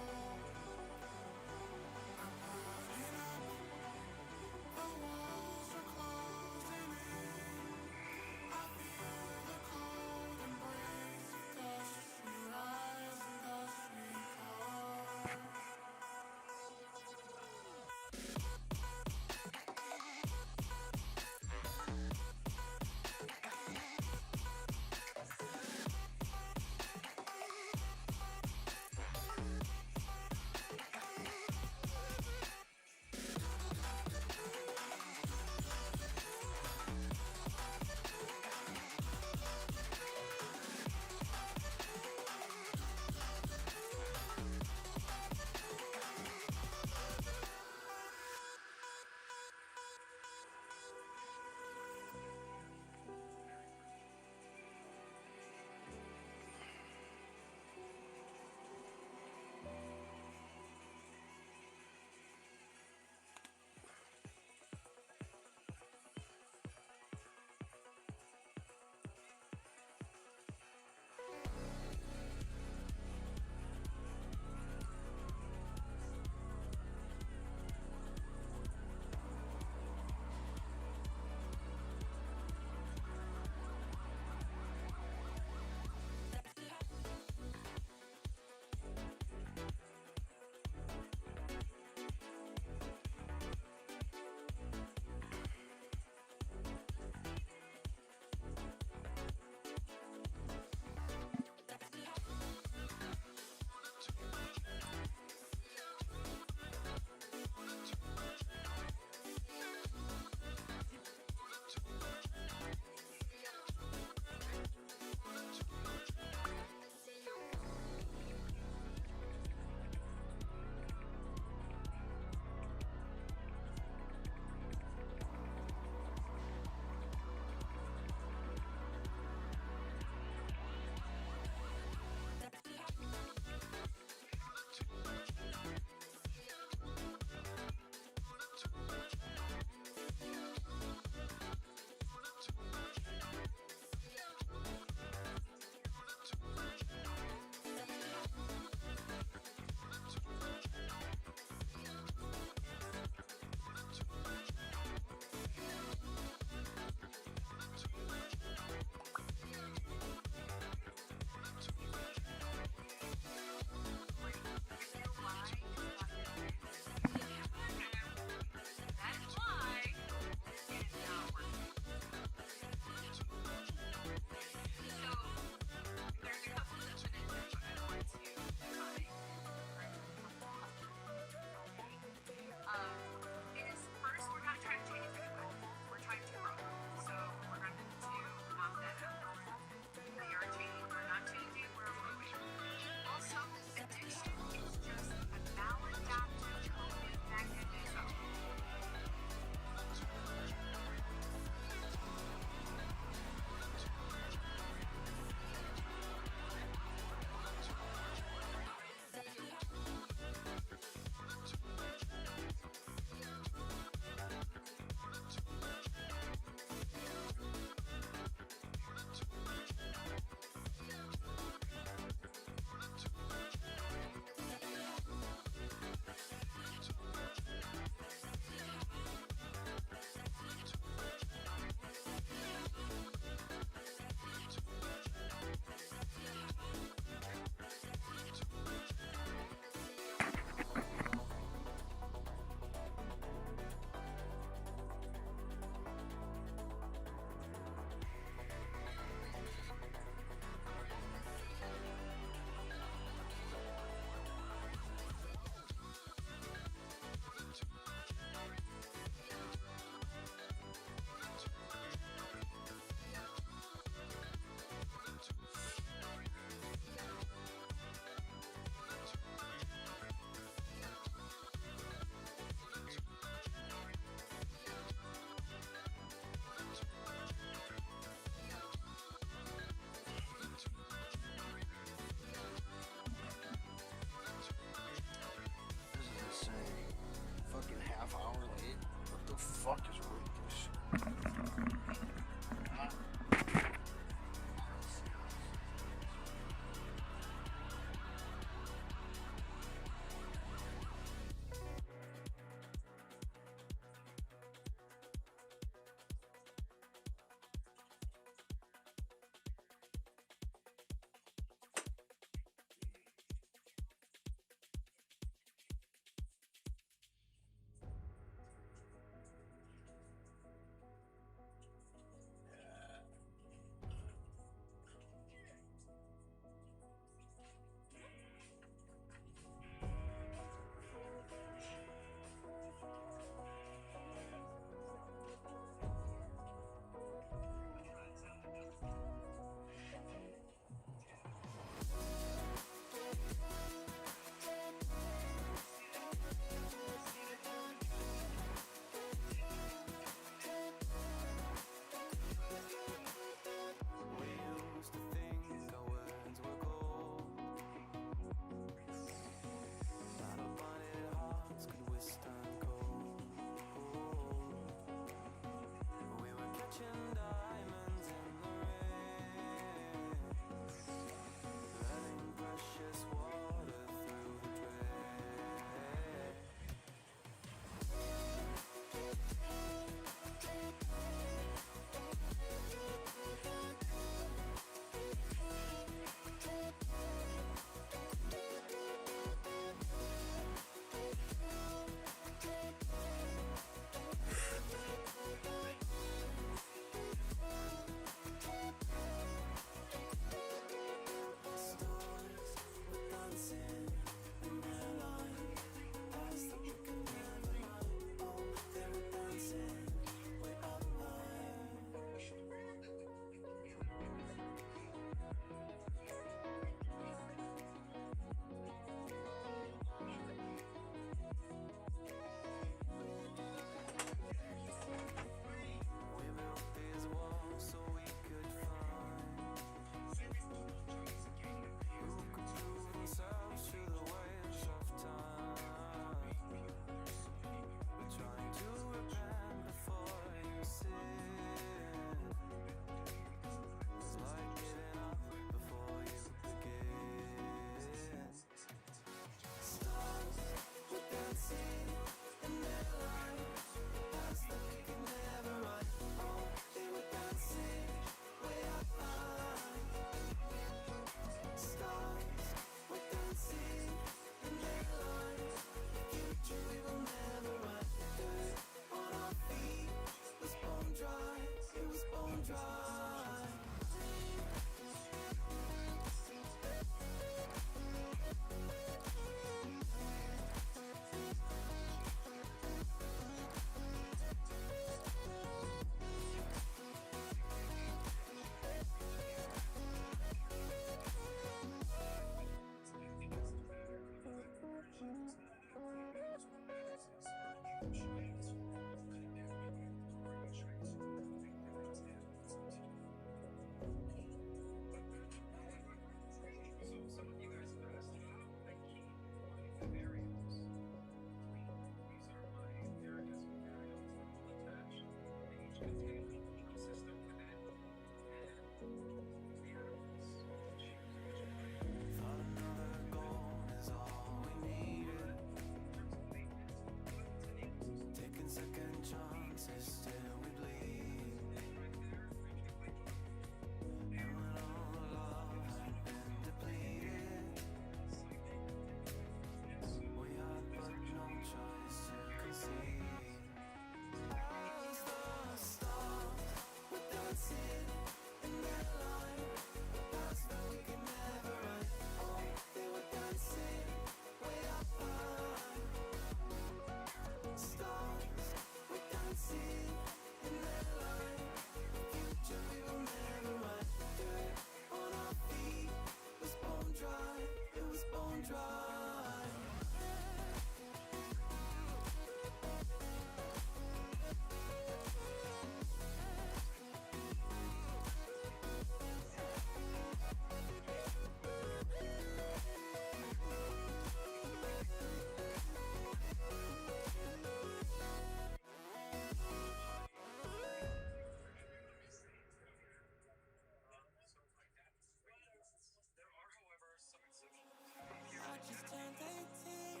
I just turned 18,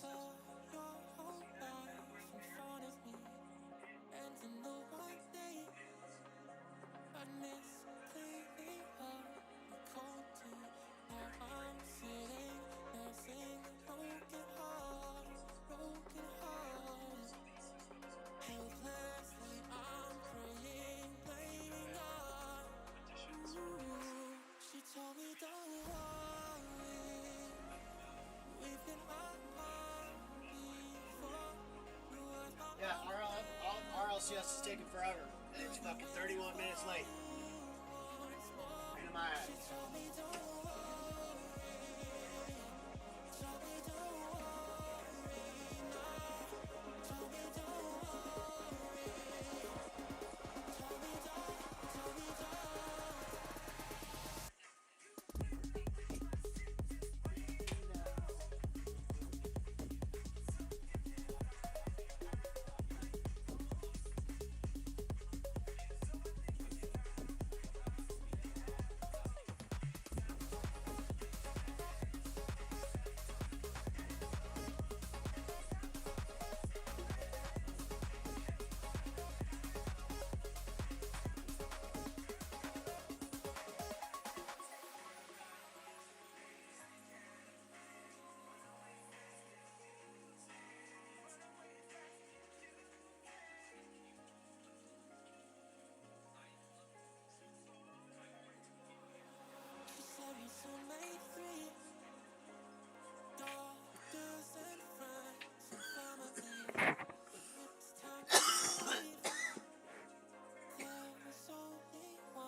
saw your whole life in front of me, and in the one day I miss clearly what you called to. Now I'm sitting there singing broken heart, broken heart. Helplessly I'm praying, blaming God. Ooh, she told me don't worry, we've been apart before. Yeah, RLCS is taking forever. And it's fucking 31 minutes late. Into my eyes.